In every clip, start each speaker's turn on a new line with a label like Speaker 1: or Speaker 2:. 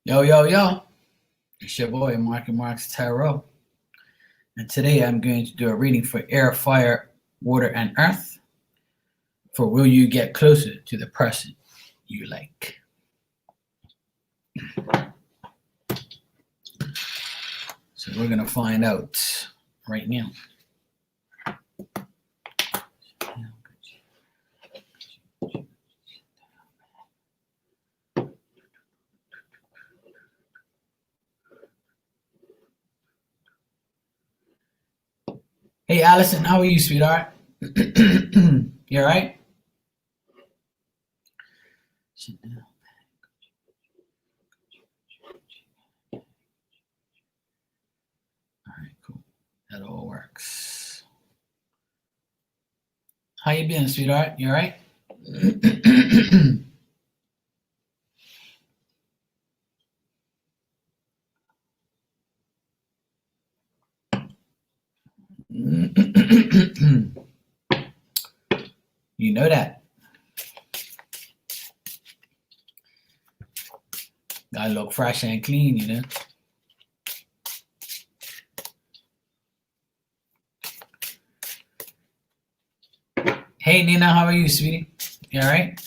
Speaker 1: Yo, yo, yo. It's your boy, Marcus Tarot. And today I'm going to do a reading for air, fire, water, and earth. For will you get closer to the person you like? So we're going to find out right now. Hey, Allison, how are you, sweetheart? You all right? All right, cool. That all works. How you been, sweetheart? You all right? You know that. Gotta look fresh and clean, you know. Hey, Nina, how are you, sweetie? You all right?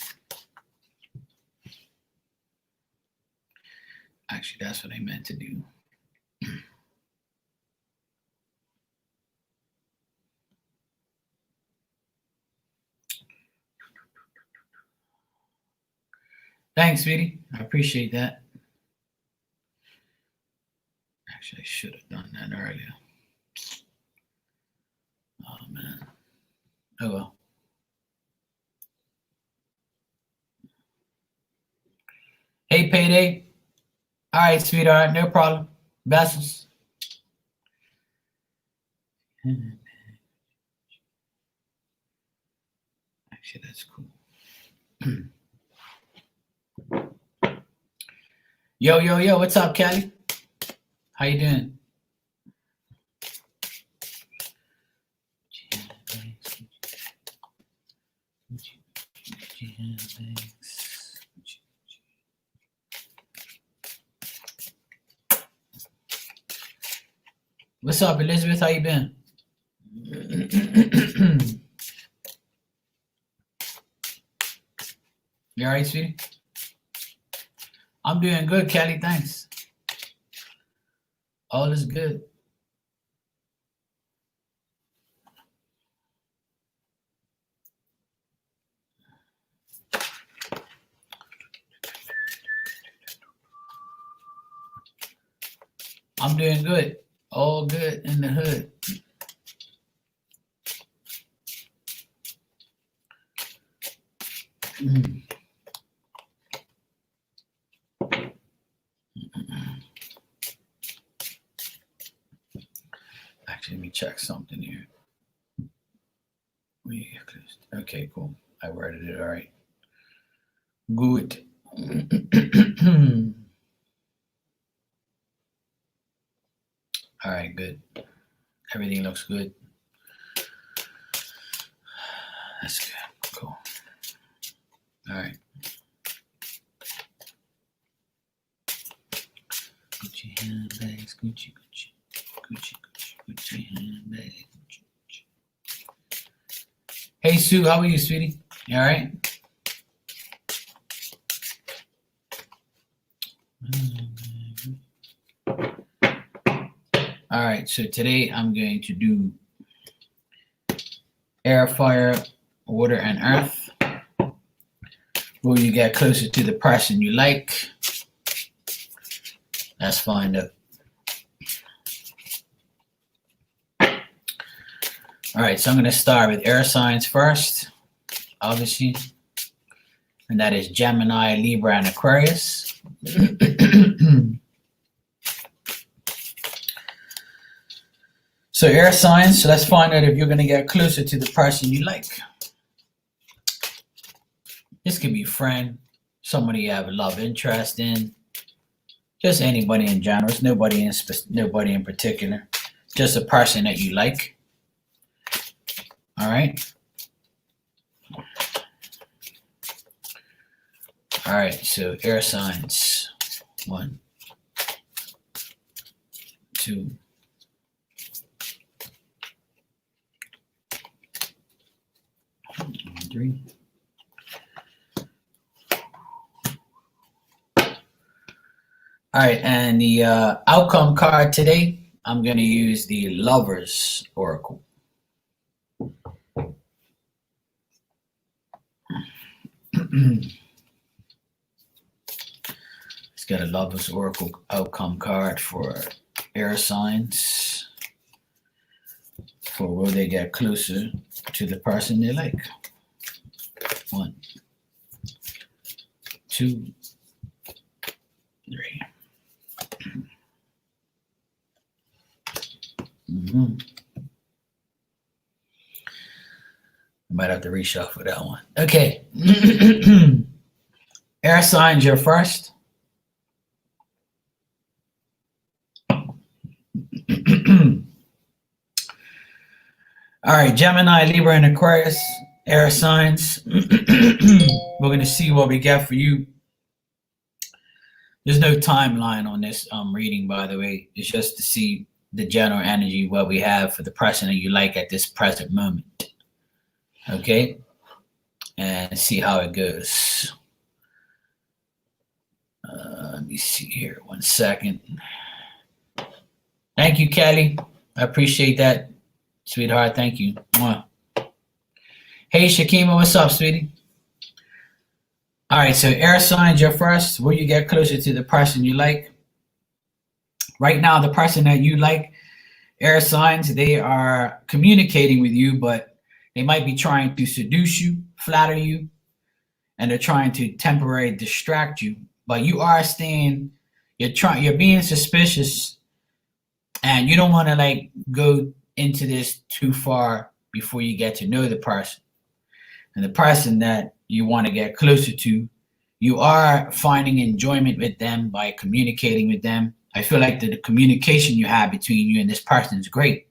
Speaker 1: Actually, that's what I meant to do. Thanks, sweetie. I appreciate that. Actually, I should have done that earlier. Oh, man. Oh, well. Hey, Payday. All right, sweetheart. No problem. Vessels. Actually, that's cool. Yo, yo, yo. What's up, Kelly? How you doing? What's up, Elizabeth? How you been? You all right, sweetie? I'm doing good, Kelly. Thanks. All is good. I'm doing good. All good in the hood. Actually, let me check something here. Okay, cool. I worded it all right. Good. All right, good. Everything looks good. That's good. Cool. All right. Gucci handbags, Gucci, Gucci, Gucci, Gucci, Gucci handbags. Gucci. Hey, Sue, how are you, sweetie? You all right? All right, so today I'm going to do air, fire, water, and earth. Will you get closer to the person you like? Let's find out. All right, so I'm going to start with air signs first, obviously. And that is Gemini, Libra, and Aquarius. So air signs, so let's find out if you're going to get closer to the person you like. This could be a friend, somebody you have a love interest in, just anybody in general. It's nobody in particular, just a person that you like. All right. All right, so air signs. 1, 2, 3. All right, and the outcome card today, I'm going to use the Lovers Oracle. Let's get a Lovers Oracle outcome card for air signs. For will they get closer to the person they like? 1, 2, 3. I might have to reshuffle that one. Okay. Air signs, you're first. All right, Gemini, Libra, and Aquarius, air signs. We're going to see what we get for you. There's no timeline on this reading, by the way. It's just to see the general energy, what we have for the person that you like at this present moment. Okay? And see how it goes. Let me see here. 1 second. Thank you, Kelly. I appreciate that, sweetheart. Thank you. Mwah. Hey, Shakima, what's up, sweetie? All right, so air signs, you're first. Will you get closer to the person you like? Right now, the person that you like, air signs, they are communicating with you, but they might be trying to seduce you, flatter you, and they're trying to temporarily distract you. But you are staying, you're being suspicious, and you don't want to like go into this too far before you get to know the person. And the person that you want to get closer to, you are finding enjoyment with them by communicating with them. I feel like the communication you have between you and this person is great.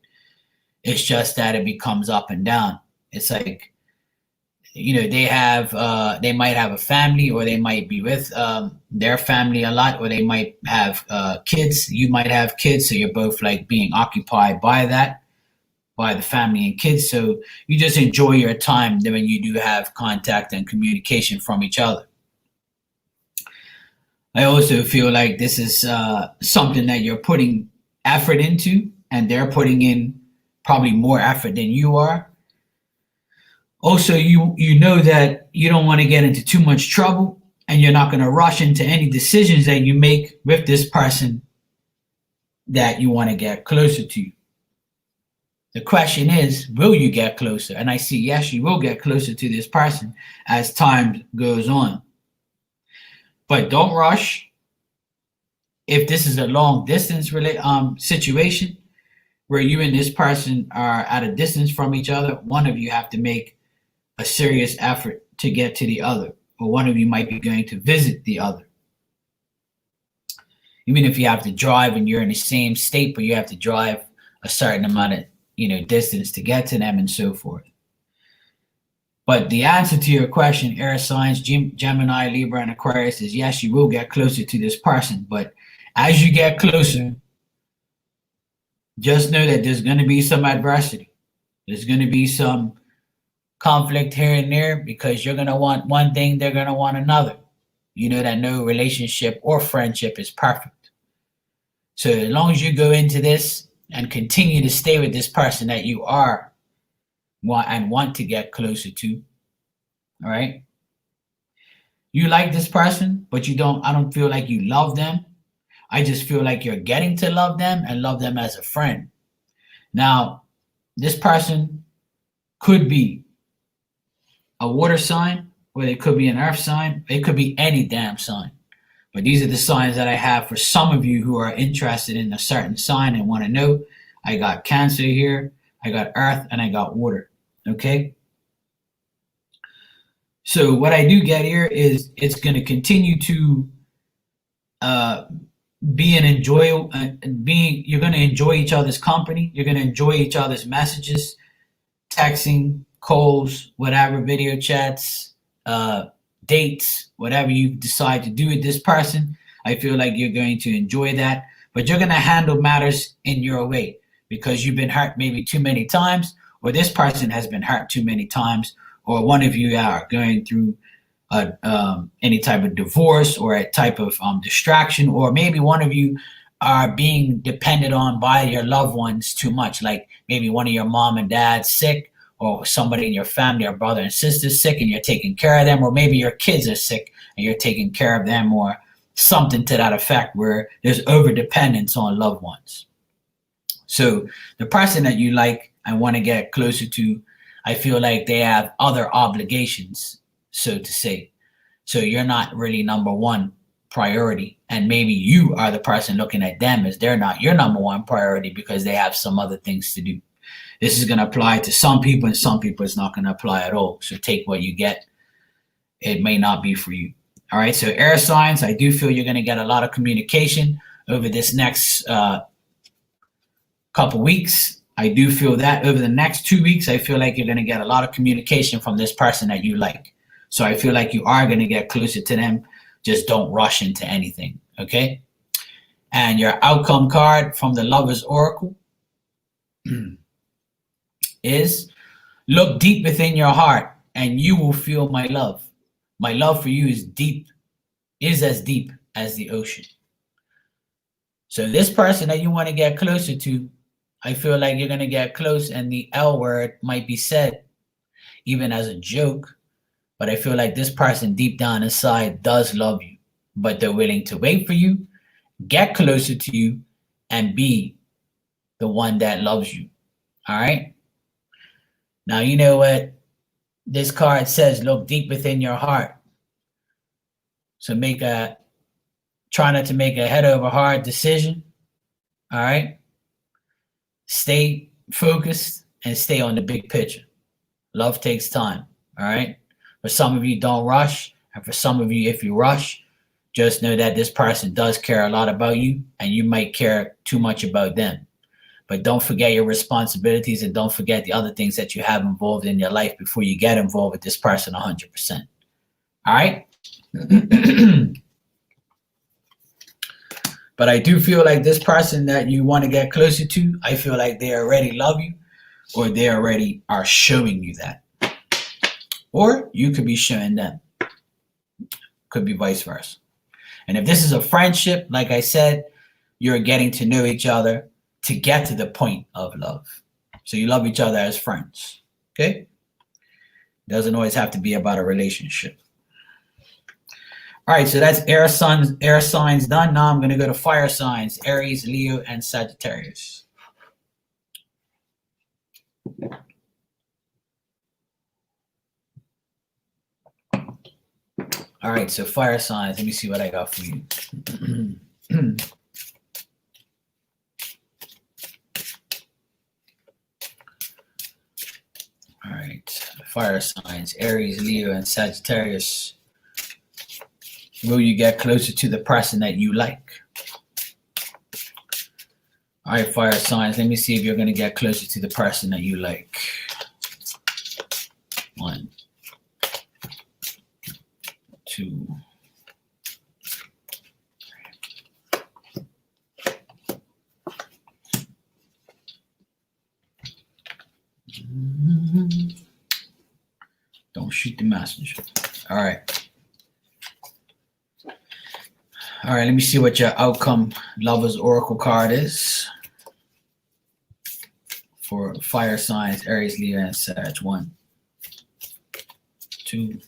Speaker 1: It's just that it becomes up and down. It's like, you know, they might have a family, or they might be with their family a lot, or they might have kids. You might have kids, so you're both like being occupied by that, by the family and kids. So you just enjoy your time when you do have contact and communication from each other. I also feel like this is something that you're putting effort into, and they're putting in probably more effort than you are. Also, you know that you don't want to get into too much trouble, and you're not going to rush into any decisions that you make with this person that you want to get closer to. The question is, will you get closer? And I see, yes, you will get closer to this person as time goes on. But don't rush. If this is a long distance situation where you and this person are at a distance from each other, one of you have to make a serious effort to get to the other, or one of you might be going to visit the other. Even if you have to drive and you're in the same state, but you have to drive a certain amount of distance to get to them and so forth. But the answer to your question, air signs, Gemini, Libra, and Aquarius, is yes, you will get closer to this person. But as you get closer, just know that there's going to be some adversity. There's going to be some conflict here and there, because you're going to want one thing, they're going to want another. You know that no relationship or friendship is perfect. So as long as you go into this and continue to stay with this person that you want to get closer to, all right? You like this person, but I don't feel like you love them. I just feel like you're getting to love them and love them as a friend. Now, this person could be a water sign, or they could be an earth sign. It could be any damn sign. But these are the signs that I have for some of you who are interested in a certain sign and want to know. I got Cancer here, I got earth, and I got water. Okay? So what I do get here is it's going to continue to be an enjoyable, you're going to enjoy each other's company. You're going to enjoy each other's messages, texting, calls, whatever, video chats, dates, whatever you decide to do with this person. I feel like you're going to enjoy that. but you're going to handle matters in your way because you've been hurt maybe too many times, or this person has been hurt too many times, or one of you are going through any type of divorce or a type of distraction, or maybe one of you are being depended on by your loved ones too much, like maybe one of your mom and dad sick, or somebody in your family, or brother and sister sick, and you're taking care of them, or maybe your kids are sick and you're taking care of them, or something to that effect where there's over dependence on loved ones. So the person that you like and want to get closer to, I feel like they have other obligations, so to say. So you're not really number one priority, and maybe you are the person looking at them as they're not your number one priority because they have some other things to do. This is going to apply to some people, and some people it's not going to apply at all. So take what you get. It may not be for you. All right. So air signs, I do feel you're going to get a lot of communication over this next couple weeks. I do feel that over the next 2 weeks, I feel like you're going to get a lot of communication from this person that you like. So I feel like you are going to get closer to them. Just don't rush into anything. Okay. And your outcome card from the Lover's Oracle is: look deep within your heart and you will feel my love. My love for you is as deep as the ocean. So this person that you want to get closer to, I feel like you're going to get close and the L word might be said even as a joke, but I feel like this person deep down inside does love you, but they're willing to wait for you, get closer to you, and be the one that loves you. All right. Now, you know what this card says: look deep within your heart. So try not to make a head over heart decision. All right. Stay focused and stay on the big picture. Love takes time. All right. For some of you, don't rush. And for some of you, if you rush, just know that this person does care a lot about you, and you might care too much about them. But don't forget your responsibilities, and don't forget the other things that you have involved in your life before you get involved with this person 100%. All right? But I do feel like this person that you want to get closer to, I feel like they already love you, or they already are showing you that. Or you could be showing them. Could be vice versa. And if this is a friendship, like I said, you're getting to know each other to get to the point of love. So you love each other as friends. Okay? Doesn't always have to be about a relationship. All right, so that's air signs done. Now I'm going to go to fire signs: Aries, Leo, and Sagittarius. All right, so fire signs. Let me see what I got for you. All right, fire signs: Aries, Leo, and Sagittarius. Will you get closer to the person that you like? All right, fire signs. Let me see if you're going to get closer to the person that you like. 1, 2. Don't shoot the messenger. All right. All right, let me see what your outcome Lover's Oracle card is for fire signs: Aries, Leo, and Sag. 1, 2,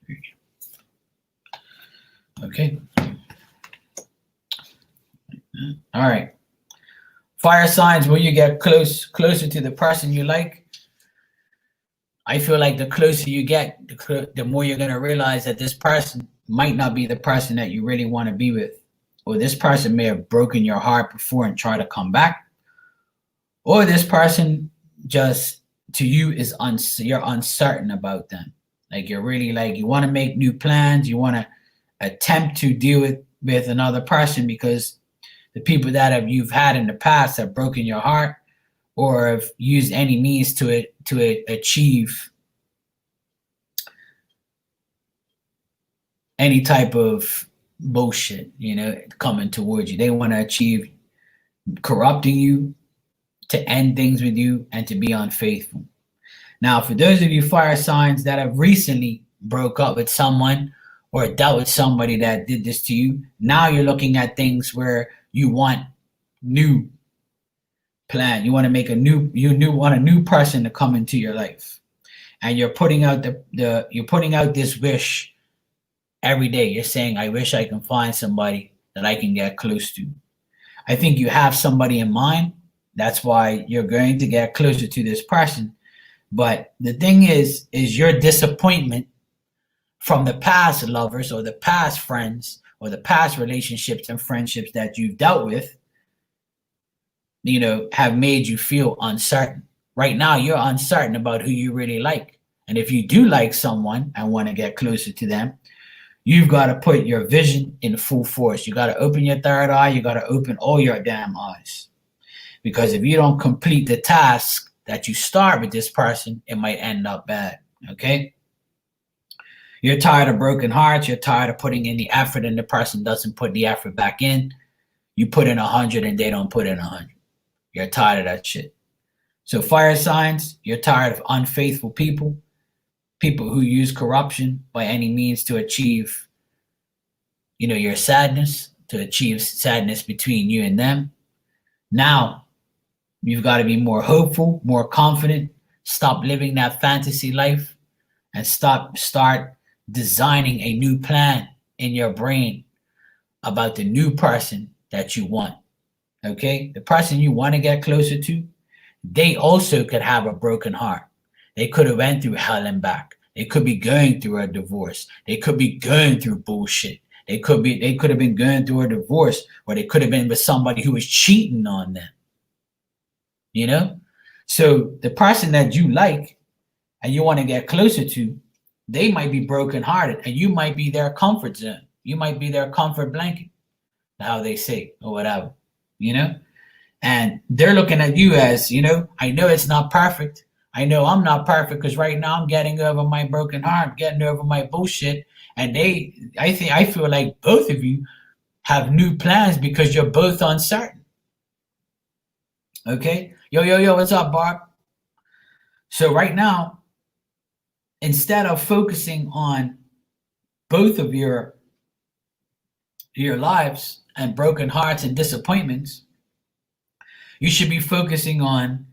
Speaker 1: 3. Okay. All right. Fire signs: will you get closer to the person you like? I feel like the closer you get, the more you're going to realize that this person might not be the person that you really want to be with. Or this person may have broken your heart before and try to come back. Or this person just, to you, is you're uncertain about them. Like you're really like, you want to make new plans. You want to attempt to deal with another person because the people that you've had in the past have broken your heart, or have used any means to achieve any type of bullshit, coming towards you. They want to achieve corrupting you, to end things with you, and to be unfaithful. Now, for those of you fire signs that have recently broke up with someone or dealt with somebody that did this to you, now you're looking at things where you want new plan. You want to make want a new person to come into your life. And you're putting out you're putting out this wish every day. You're saying, I wish I can find somebody that I can get close to. I think you have somebody in mind. That's why you're going to get closer to this person. But the thing is your disappointment from the past lovers or the past friends or the past relationships and friendships that you've dealt with, have made you feel uncertain. Right now, you're uncertain about who you really like. And if you do like someone and want to get closer to them, you've got to put your vision in full force. You got to open your third eye. You got to open all your damn eyes. Because if you don't complete the task that you start with this person, it might end up bad. Okay? You're tired of broken hearts. You're tired of putting in the effort and the person doesn't put the effort back in. You put in 100 and they don't put in 100. You're tired of that shit. So fire signs, you're tired of unfaithful people who use corruption by any means to achieve, your sadness, to achieve sadness between you and them. Now, you've got to be more hopeful, more confident, stop living that fantasy life, and start designing a new plan in your brain about the new person that you want. Okay? The person you want to get closer to, they also could have a broken heart. They could have went through hell and back. They could be going through a divorce. They could be going through bullshit. They could have been going through a divorce, or they could have been with somebody who was cheating on them. So the person that you like and you want to get closer to, they might be brokenhearted, and you might be their comfort zone. You might be their comfort blanket, how they say, or whatever, And they're looking at you as, I know it's not perfect. I know I'm not perfect because right now I'm getting over my broken heart, getting over my bullshit. And I feel like both of you have new plans because you're both uncertain. Okay? Yo, what's up, Barb? So right now, instead of focusing on both of your lives and broken hearts and disappointments, you should be focusing on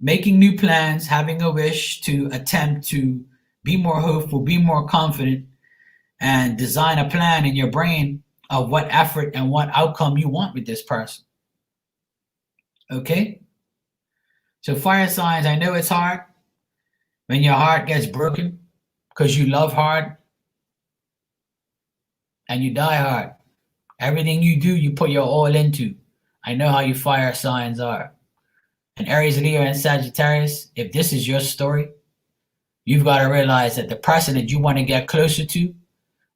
Speaker 1: making new plans, having a wish to attempt to be more hopeful, be more confident, and design a plan in your brain of what effort and what outcome you want with this person. Okay? So fire signs, I know it's hard when your heart gets broken because you love hard and you die hard. Everything you do, you put your all into. I know how you fire signs are. And Aries, Leo, and Sagittarius, if this is your story, you've got to realize that the person that you want to get closer to,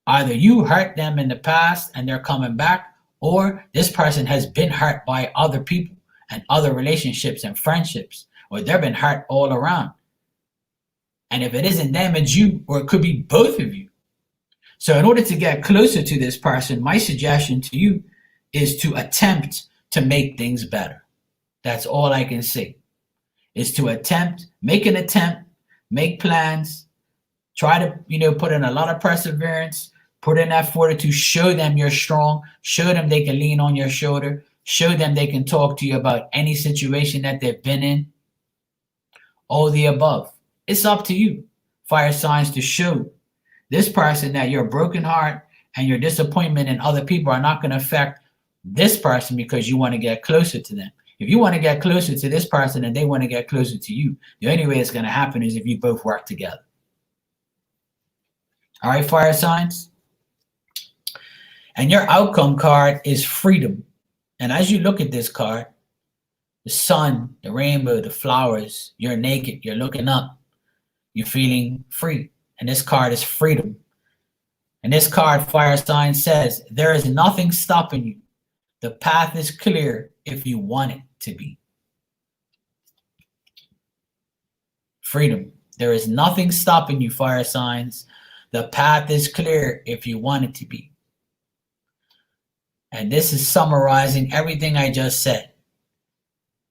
Speaker 1: either you hurt them in the past and they're coming back, or this person has been hurt by other people and other relationships and friendships, or they've been hurt all around. And if it isn't them, it's you, or it could be both of you. So in order to get closer to this person, my suggestion to you is to attempt to make things better. That's all I can say, is to make an attempt, make plans, try to, put in a lot of perseverance, put in that fortitude, show them you're strong, show them they can lean on your shoulder, show them they can talk to you about any situation that they've been in, all the above. It's up to you, fire signs, to show this person that your broken heart and your disappointment in other people are not going to affect this person because you want to get closer to them. If you want to get closer to this person and they want to get closer to you, the only way it's going to happen is if you both work together. All right, fire signs? And your outcome card is freedom. And as you look at this card, the sun, the rainbow, the flowers, you're naked, you're looking up, you're feeling free. And this card is freedom. And this card, fire sign, says, there is nothing stopping you. The path is clear if you want it to be. Freedom. There is nothing stopping you, fire signs. The path is clear if you want it to be. And this is summarizing everything I just said.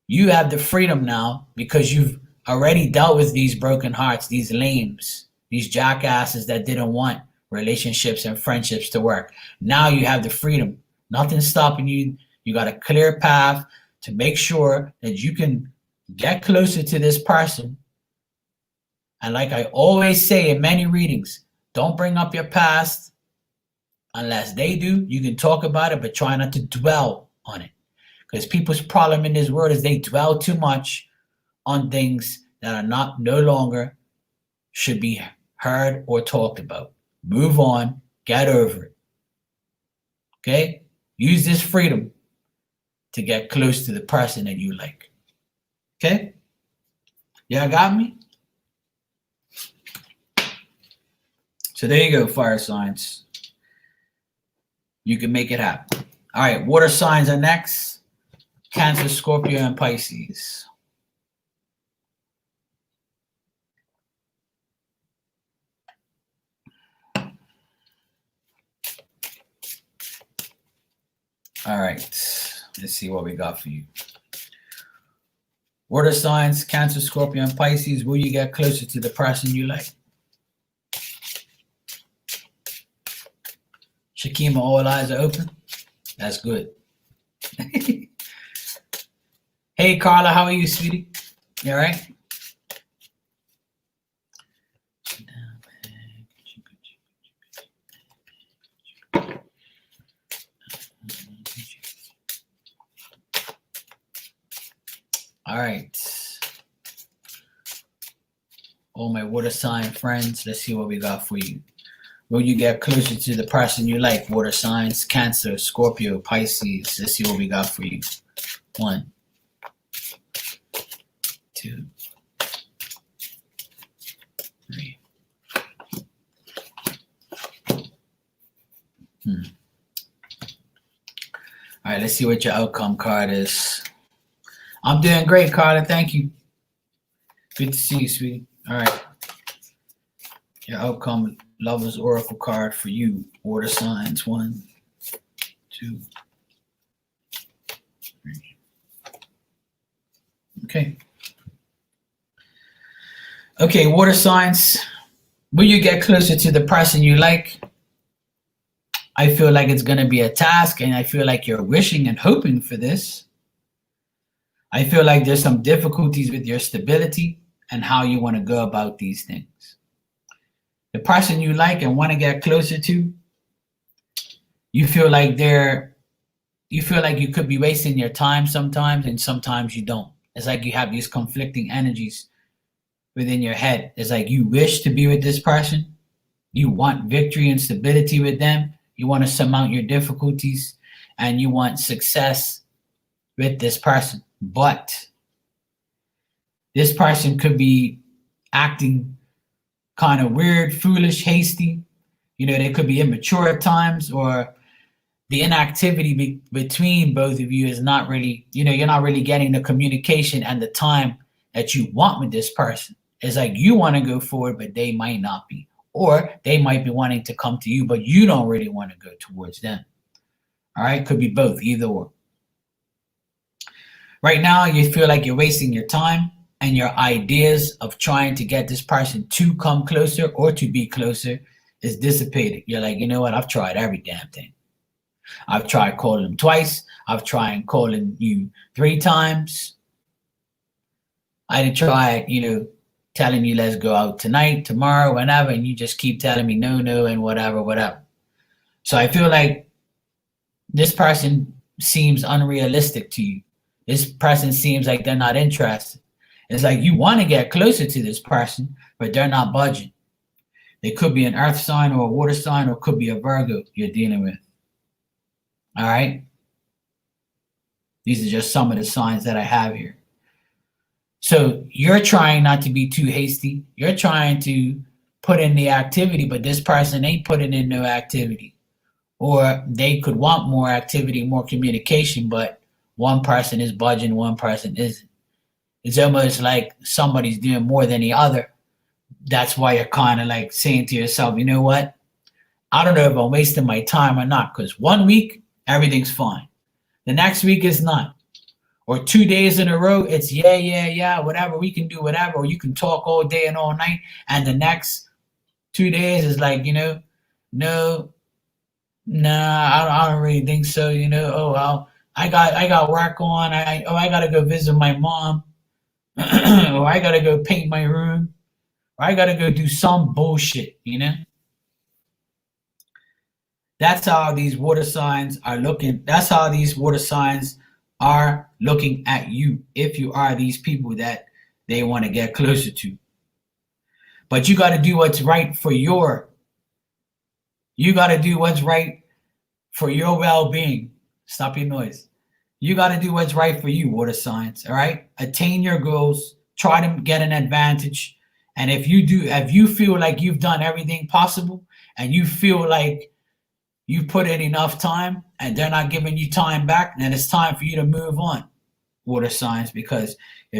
Speaker 1: You have the freedom now because you've already dealt with these broken hearts, these lames, these jackasses that didn't want relationships and friendships to work. Now you have the freedom. Nothing's stopping you. You got a clear path to make sure that you can get closer to this person. And like I always say in many readings, don't bring up your past unless they do. You can talk about it, but try not to dwell on it. Because people's problem in this world is they dwell too much on things that are no longer should be heard or talked about. Move on, get over it. Okay? Use this freedom to get close to the person that you like. Okay? Y'all got me? So there you go, fire signs. You can make it happen. All right, water signs are next. Cancer, Scorpio, and Pisces. All right, let's see what we got for you. Water signs, Cancer, Scorpio, and Pisces. Will you get closer to the person you like? Shakima, all eyes are open. That's good. Hey, Carla, how are you, sweetie? You all right? All right. All my water sign friends, let's see what we got for you. Will you get closer to the person you like? Water signs, Cancer, Scorpio, Pisces. Let's see what we got for you. 1, 2, 3. All right, let's see what your outcome card is. I'm doing great, Carla. Thank you. Good to see you, sweetie. All right. Your outcome, Lover's Oracle card for you. Water signs. 1, 2, 3. Okay. Okay, water signs. Will you get closer to the person you like? I feel like it's going to be a task, and I feel like you're wishing and hoping for this. I feel like there's some difficulties with your stability and how you want to go about these things. The person you like and want to get closer to, you feel like you could be wasting your time sometimes, and sometimes you don't. It's like you have these conflicting energies within your head. It's like you wish to be with this person. You want victory and stability with them. You want to surmount your difficulties, and you want success with this person. But this person could be acting kind of weird, foolish, hasty. They could be immature at times, or the inactivity between both of you is not really, you're not really getting the communication and the time that you want with this person. It's like you want to go forward, but they might not be. Or they might be wanting to come to you, but you don't really want to go towards them. All right? Could be both, either or. Right now, you feel like you're wasting your time, and your ideas of trying to get this person to come closer or to be closer is dissipated. You're like, you know what? I've tried every damn thing. I've tried calling them twice. I've tried calling you 3 times. I tried, telling you let's go out tonight, tomorrow, whenever, and you just keep telling me no, and whatever. So I feel like this person seems unrealistic to you. This person seems like they're not interested. It's like you want to get closer to this person, but they're not budging. They could be an earth sign or a water sign, or it could be a Virgo you're dealing with. All right? These are just some of the signs that I have here. So you're trying not to be too hasty. You're trying to put in the activity, but this person ain't putting in no activity. Or they could want more activity, more communication, but one person is budging, one person isn't. It's almost like somebody's doing more than the other. That's why you're kind of like saying to yourself, you know what? I don't know if I'm wasting my time or not, because one week everything's fine. The next week is not. Or 2 days in a row, it's yeah, whatever, we can do whatever, or you can talk all day and all night, and the next 2 days is like, no, nah, I don't really think so, oh, I got work on, I gotta go visit my mom, or I gotta go paint my room, or I gotta go do some bullshit. That's how these water signs are looking. That's how these water signs are looking at you if you are these people that they want to get closer to. But you got to do what's right for you got to do what's right for your well-being. Stop your noise. You got to do what's right for you, water signs, all right? Attain your goals, try to get an advantage. And if you feel like you've done everything possible and you feel like you put in enough time and they're not giving you time back, then it's time for you to move on, water signs, because I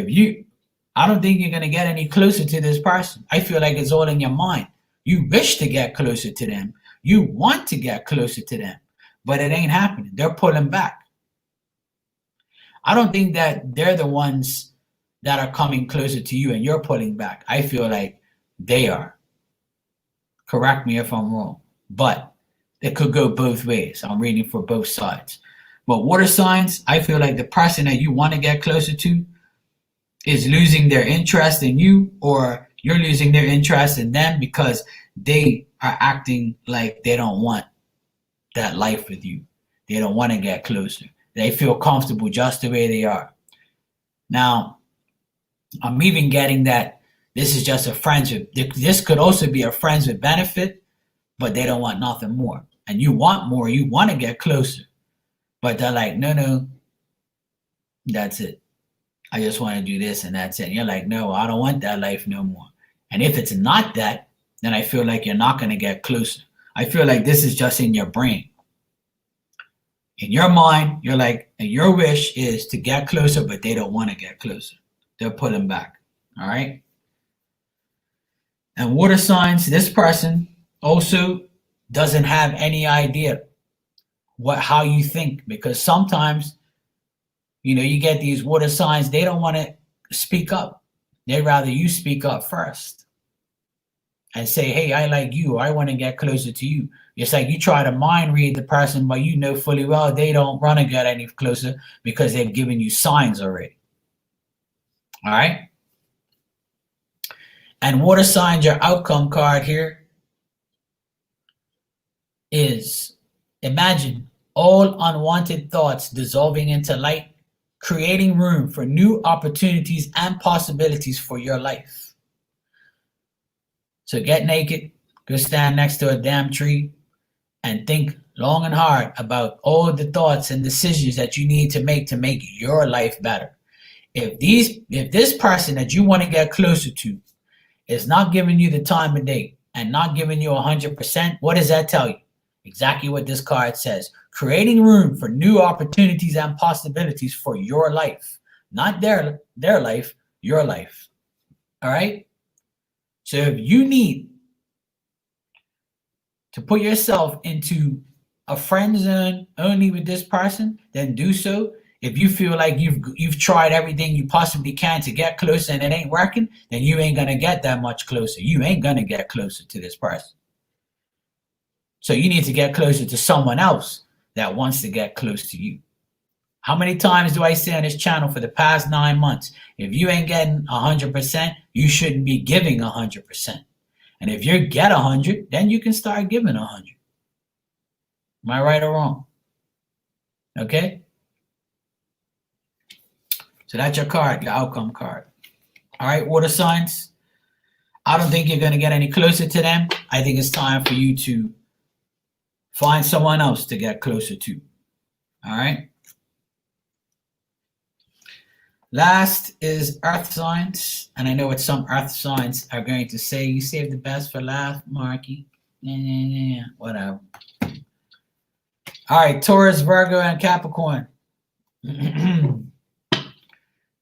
Speaker 1: don't think you're going to get any closer to this person. I feel like it's all in your mind. You wish to get closer to them. You want to get closer to them, but it ain't happening. They're pulling back. I don't think that they're the ones that are coming closer to you and you're pulling back. I feel like they are. Correct me if I'm wrong, but it could go both ways. I'm reading for both sides. But water signs, I feel like the person that you want to get closer to is losing their interest in you, or you're losing their interest in them because they are acting like they don't want that life with you. They don't want to get closer. They feel comfortable just the way they are. Now, I'm even getting that this is just a friends with, this could also be a friends with benefit, but they don't want nothing more. And you want more, you want to get closer. But they're like, no, that's it. I just want to do this and that's it. And you're like, no, I don't want that life no more. And if it's not that, then I feel like you're not going to get closer. I feel like this is just in your brain. In your mind, you're like, and your wish is to get closer, but they don't want to get closer. They're pulling back. All right. And water signs, this person also doesn't have any idea how you think, because sometimes you get these water signs, they don't want to speak up. They'd rather you speak up first and say, hey, I like you, I want to get closer to you. It's like you try to mind read the person, but you know fully well they don't want to get any closer because they've given you signs already. All right. And water signs, your outcome card here is, imagine all unwanted thoughts dissolving into light, creating room for new opportunities and possibilities for your life. So get naked, go stand next to a damn tree, and think long and hard about all the thoughts and decisions that you need to make your life better. If this person that you want to get closer to is not giving you the time of day and not giving you 100%, what does that tell you? Exactly what this card says. Creating room for new opportunities and possibilities for your life. Not their life, your life. All right? So if you need to put yourself into a friend zone only with this person, then do so. If you feel like you've tried everything you possibly can to get closer and it ain't working, then you ain't gonna get that much closer. You ain't gonna get closer to this person. So you need to get closer to someone else that wants to get close to you. How many times do I say on this channel for the past 9 months, if you ain't getting 100%, you shouldn't be giving 100%. And if you get 100, then you can start giving 100. Am I right or wrong? Okay? So that's your card, your outcome card. All right, water signs. I don't think you're going to get any closer to them. I think it's time for you to find someone else to get closer to. All right? Last is earth signs. And I know what some earth signs are going to say. You saved the best for last, Marky. Yeah, whatever. All right, Taurus, Virgo, and Capricorn.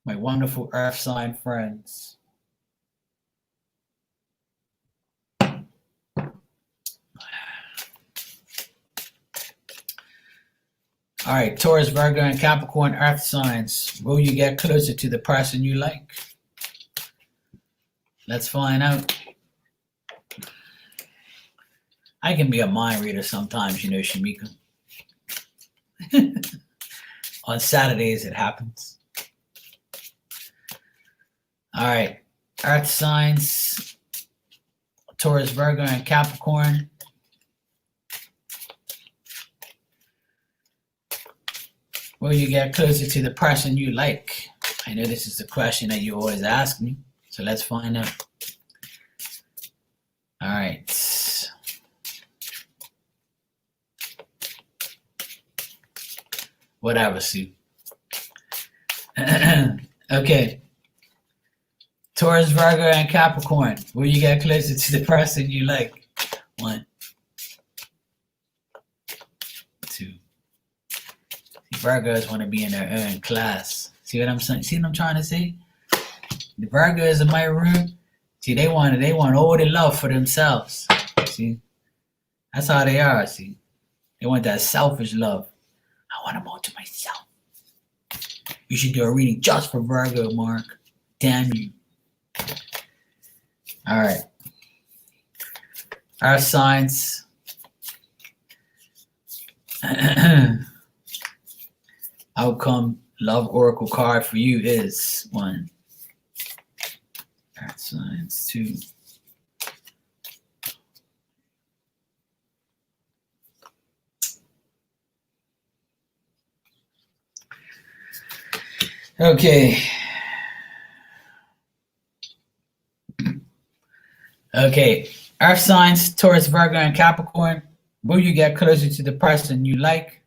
Speaker 1: My wonderful earth sign friends. All right, Taurus, Virgo, and Capricorn earth signs. Will you get closer to the person you like? Let's find out. I can be a mind reader sometimes, you know, Shamika. On Saturdays, it happens. All right, earth signs. Taurus, Virgo, and Capricorn. Will you get closer to the person you like? I know this is the question that you always ask me, so let's find out. All right. Whatever, Sue. Okay. Taurus, Virgo, and Capricorn. Will you get closer to the person you like? 1, 2. Virgos want to be in their own class. See what I'm saying? See what I'm trying to say? The Virgos in my room, see, they want all the love for themselves. See? That's how they are, see? They want that selfish love. I want them all to myself. You should do a reading just for Virgo, Mark. Damn you. All right. Earth signs. Outcome love oracle card for you is 1. Earth signs. 2. Okay. Okay. Earth signs, Taurus, Virgo, and Capricorn. Will you get closer to the person you like?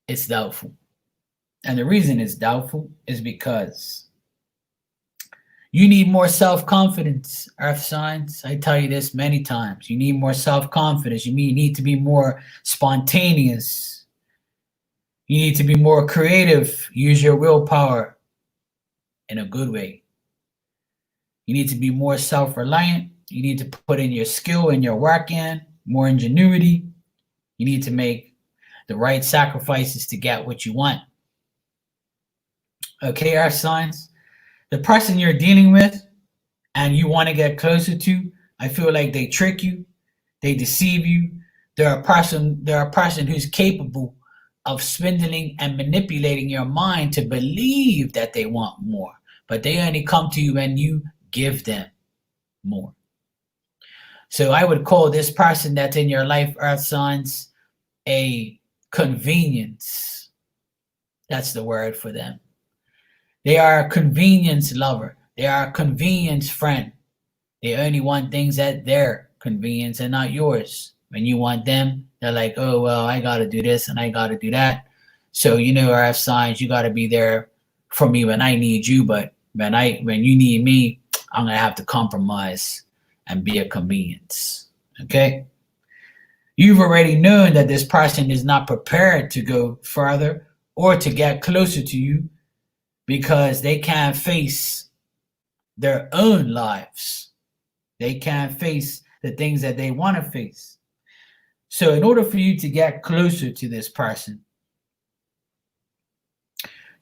Speaker 1: It's doubtful. And the reason it's doubtful is because you need more self-confidence, earth signs. I tell you this many times. You need more self-confidence. You need to be more spontaneous. You need to be more creative. Use your willpower in a good way. You need to be more self-reliant. You need to put in your skill and your work in, more ingenuity. You need to make the right sacrifices to get what you want. Okay, earth signs. The person you're dealing with and you want to get closer to, I feel like they trick you, they deceive you. They're a person who's capable of swindling and manipulating your mind to believe that they want more, but they only come to you when you give them more. So I would call this person that's in your life, earth signs, a convenience. That's the word for them. They are a convenience lover. They are a convenience friend. They only want things at their convenience and not yours. When you want them, they're like, oh, well, I got to do this and I got to do that. So, you know, earth signs, you got to be there for me when I need you. But when you need me, I'm going to have to compromise and be a convenience. Okay? You've already known that this person is not prepared to go further or to get closer to you because they can't face their own lives. They can't face the things that they want to face. So in order for you to get closer to this person,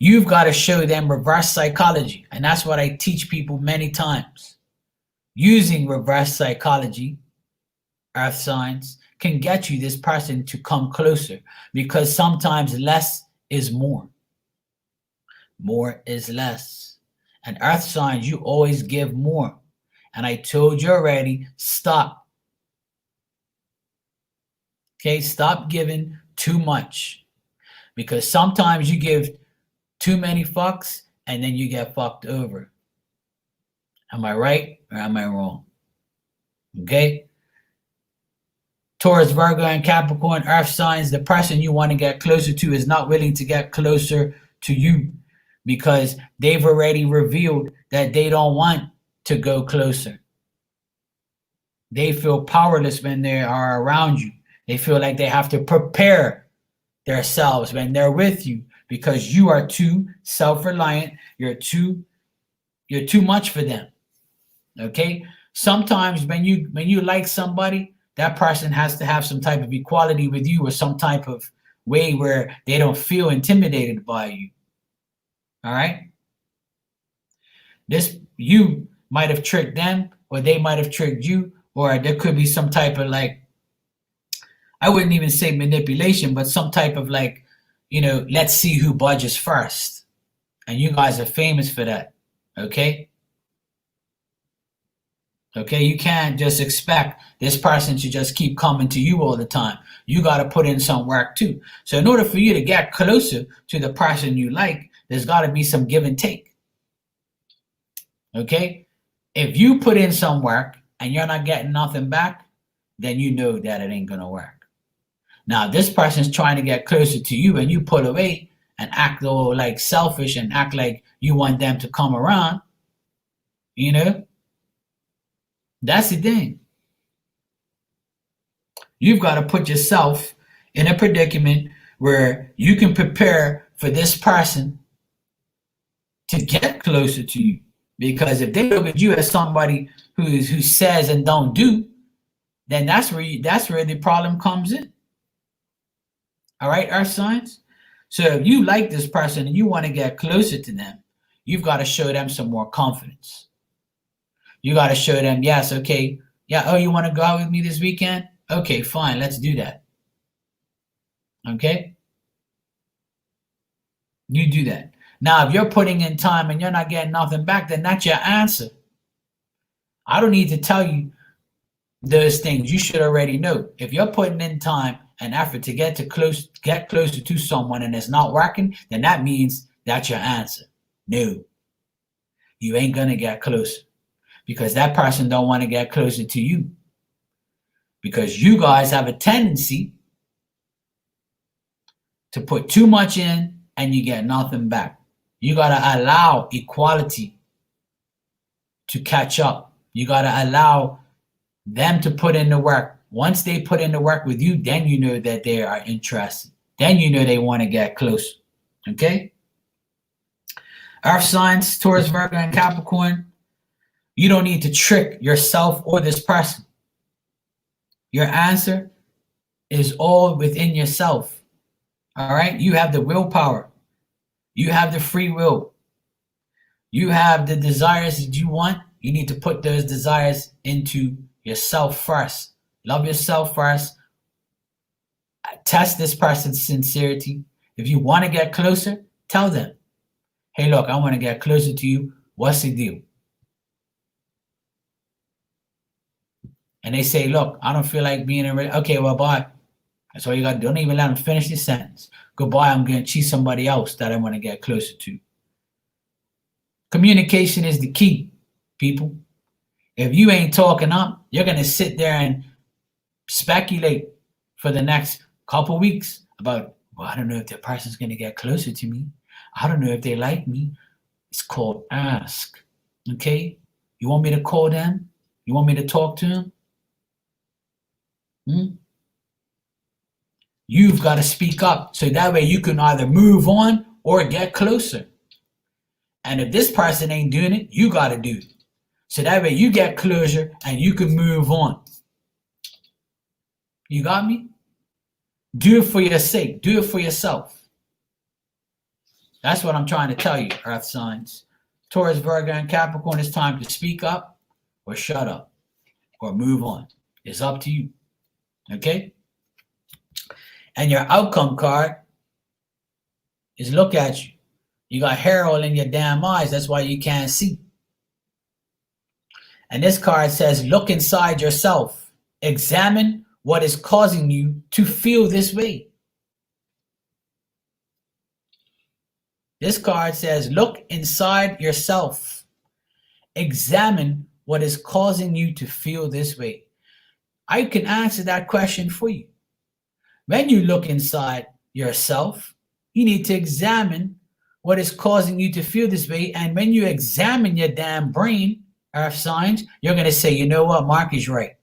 Speaker 1: you've got to show them reverse psychology. And that's what I teach people many times. Using reverse psychology, earth signs, can get you this person to come closer because sometimes less is more. More is less. And earth signs, you always give more. And I told you already, stop. Okay, stop giving too much because sometimes you give too many fucks and then you get fucked over. Am I right or am I wrong? Okay? Taurus, Virgo, and Capricorn, earth signs, the person you want to get closer to is not willing to get closer to you because they've already revealed that they don't want to go closer. They feel powerless when they are around you. They feel like they have to prepare themselves when they're with you because you are too self-reliant. You're too much for them. Okay? Sometimes when you like somebody, that person has to have some type of equality with you, or some type of way where they don't feel intimidated by you. All right? You might have tricked them, or they might have tricked you, or there could be some type of, like, I wouldn't even say manipulation, but some type of, like, let's see who budges first. And you guys are famous for that. Okay? Okay, you can't just expect this person to just keep coming to you all the time. You got to put in some work too. So in order for you to get closer to the person you like, there's got to be some give and take. Okay? If you put in some work and you're not getting nothing back, then you know that it ain't going to work. Now, this person's trying to get closer to you and you pull away and act all like selfish and act like you want them to come around, that's the thing. You've got to put yourself in a predicament where you can prepare for this person to get closer to you. Because if they look at you as somebody who says and don't do, then that's where the problem comes in. All right, Earth signs? So if you like this person and you want to get closer to them, you've got to show them some more confidence. You got to show them, yes, okay, yeah, oh, you want to go out with me this weekend? Okay, fine, let's do that. Okay? You do that. Now, if you're putting in time and you're not getting nothing back, then that's your answer. I don't need to tell you those things. You should already know. If you're putting in time and effort to get closer to someone and it's not working, then that means that's your answer. No, you ain't gonna get closer, because that person don't want to get closer to you, because you guys have a tendency to put too much in and you get nothing back. You got to allow equality to catch up. You got to allow them to put in the work. Once they put in the work with you, then you know that they are interested. Then you know they want to get close. Okay? Earth signs, Taurus, Virgo, and Capricorn, you don't need to trick yourself or this person. Your answer is all within yourself. All right? You have the willpower. You have the free will. You have the desires that you want. You need to put those desires into yourself first. Love yourself first. Test this person's sincerity. If you want to get closer, tell them, hey, look, I want to get closer to you. What's the deal? And they say, look, I don't feel like being in a okay, well, bye. That's all you got to do. Don't even let them finish the sentence. Goodbye, I'm going to choose somebody else that I want to get closer to. Communication is the key, people. If you ain't talking up, you're going to sit there and speculate for the next couple weeks about, well, I don't know if that person's going to get closer to me. I don't know if they like me. It's called ask. Okay? You want me to call them? You want me to talk to them? You've got to speak up so that way you can either move on or get closer. And if this person ain't doing it, you got to do it. So that way you get closure and you can move on. You got me? Do it for your sake. Do it for yourself. That's what I'm trying to tell you, Earth signs. Taurus, Virgo, and Capricorn, it's time to speak up or shut up or move on. It's up to you. Okay? And your outcome card is look at you. You got hair all in your damn eyes. That's why you can't see. And this card says, look inside yourself. Examine what is causing you to feel this way. This card says, look inside yourself. Examine what is causing you to feel this way. I can answer that question for you. When you look inside yourself, you need to examine what is causing you to feel this way. And when you examine your damn brain, Earth signs, you're going to say, you know what, Mark is right.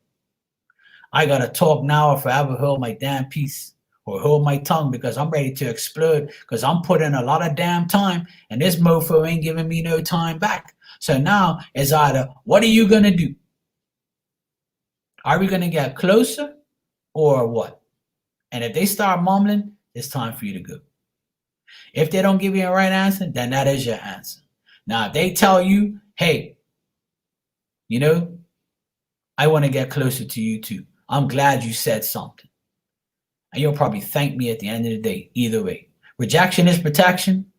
Speaker 1: I got to talk now or forever hold my damn peace or hold my tongue, because I'm ready to explode, because I'm putting a lot of damn time and this mofo ain't giving me no time back. So now it's either, what are you going to do? Are we going to get closer or what? And if they start mumbling, it's time for you to go. If they don't give you a right answer, then that is your answer. Now, if they tell you, hey, you know, I want to get closer to you too. I'm glad you said something. And you'll probably thank me at the end of the day, either way. Rejection is protection.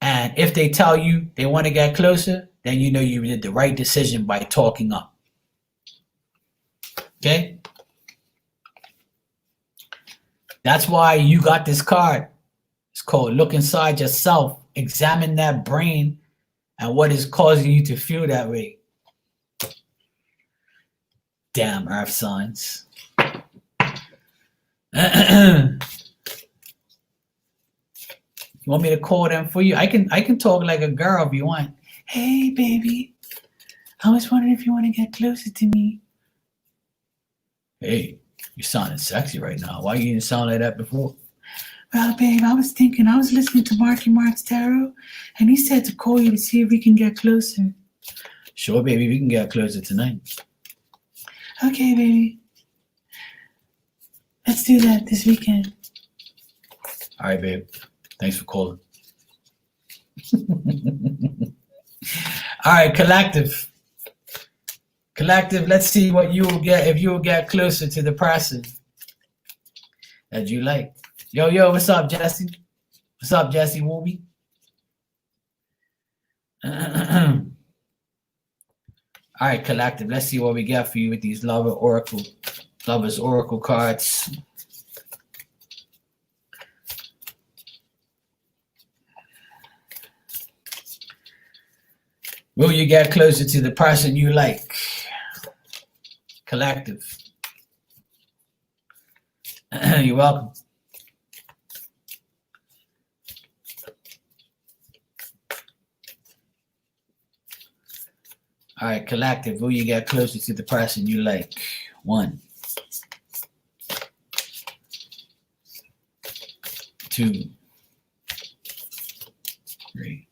Speaker 1: And if they tell you they want to get closer, then you know you did the right decision by talking up. Okay? That's why you got this card. It's called Look Inside Yourself. Examine that brain and what is causing you to feel that way. Damn earth signs. You want me to call them for you? I can talk like a girl if you want. Hey, baby. I was wondering if you want to get closer to me. Hey, you're sounding sexy right now. Why you didn't sound like that before? Well, babe, I was listening to Marky Mark's Tarot, and he said to call you to see if we can get closer. Sure, baby, we can get closer tonight. Okay, baby. Let's do that this weekend. All right, babe. Thanks for calling. All right, collective. Collective, let's see what you will get if you will get closer to the person that you like. Yo, what's up, Jesse? What's up, Jesse Wooby? All right, collective, let's see what we got for you with these Lovers Oracle cards. Will you get closer to the person you like? Collective. You're welcome. All right, collective. Will you get closer to the person you like? 1, 2, 3.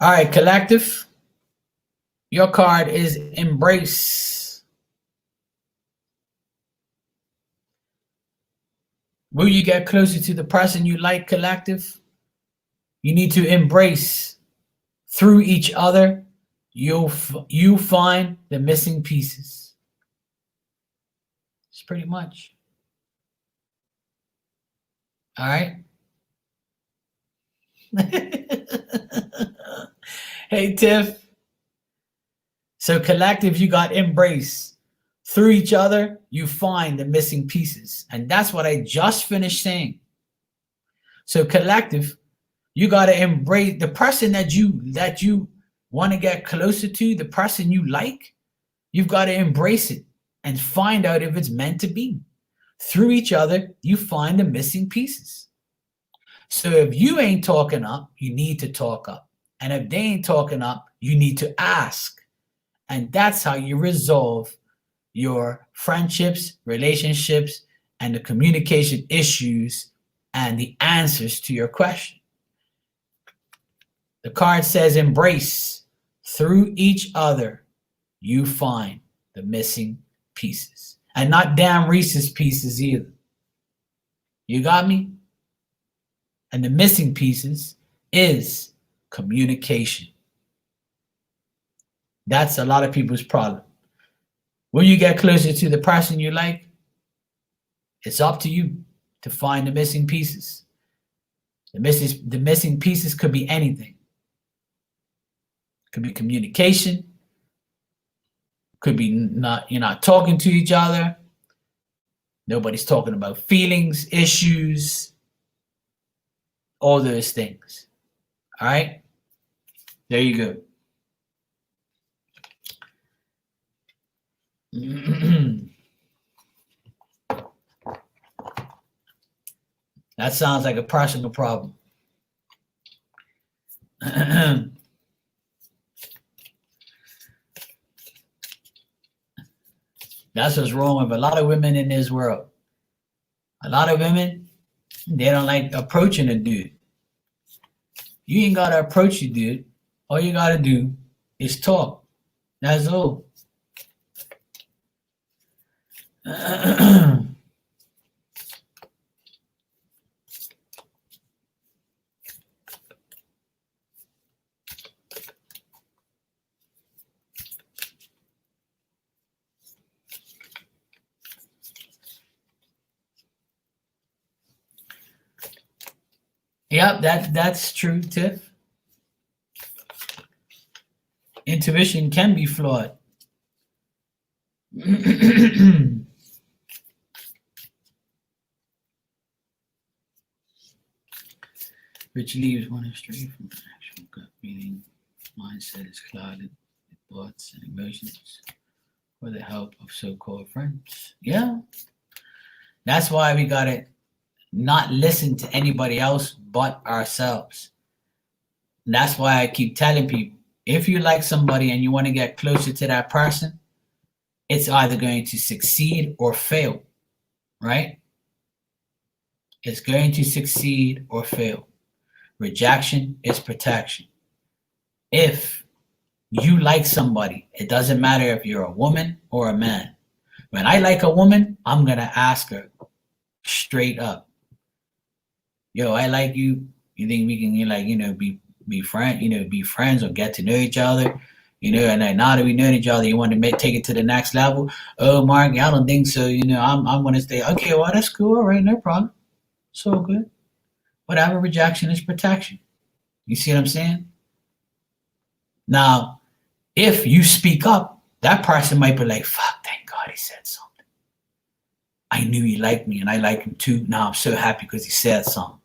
Speaker 1: All right, collective. Your card is Embrace. Will you get closer to the person you like, collective? You need to embrace. Through each other, you find the missing pieces. It's pretty much. All right. Hey, Tiff. So collective, you got embrace. Through each other, you find the missing pieces. And that's what I just finished saying. So collective, you got to embrace the person that you want to get closer to, the person you like. You've got to embrace it and find out if it's meant to be. Through each other, you find the missing pieces. So if you ain't talking up, you need to talk up. And if they ain't talking up, you need to ask. And that's how you resolve your friendships, relationships, and the communication issues and the answers to your question. The card says embrace. Through each other, you find the missing pieces. And not damn Reese's Pieces either. You got me? And the missing pieces is communication. That's a lot of people's problem. When you get closer to the person you like, it's up to you to find the missing pieces. The missing pieces could be anything. Could be communication. Could be you're not talking to each other. Nobody's talking about feelings, issues, all those things. All right? There you go. That sounds like a personal problem. That's what's wrong with a lot of women in this world. A lot of women, they don't like approaching a dude. You ain't got to approach a dude. All you got to do is talk. That's all. Yep, that's true, Tiff. Intuition can be flawed. Which leaves one astray from actual gut feeling. Mindset is clouded with thoughts and emotions for the help of so-called friends. Yeah, that's why we gotta not listen to anybody else but ourselves. And that's why I keep telling people, if you like somebody and you want to get closer to that person, it's either going to succeed or fail, right? It's going to succeed or fail. Rejection is protection. If you like somebody, it doesn't matter if you're a woman or a man. When I like a woman, I'm going to ask her straight up, yo, I like you. You think we can, be friends or get to know each other? And then now that we know each other, you want to take it to the next level? Oh, Mark, I don't think so. I'm going to stay. Okay, well, that's cool. All right, no problem. It's all good. Whatever, rejection is protection. You see what I'm saying? Now, if you speak up, that person might be like, fuck, thank God he said something. I knew he liked me and I like him too. Now I'm so happy because he said something.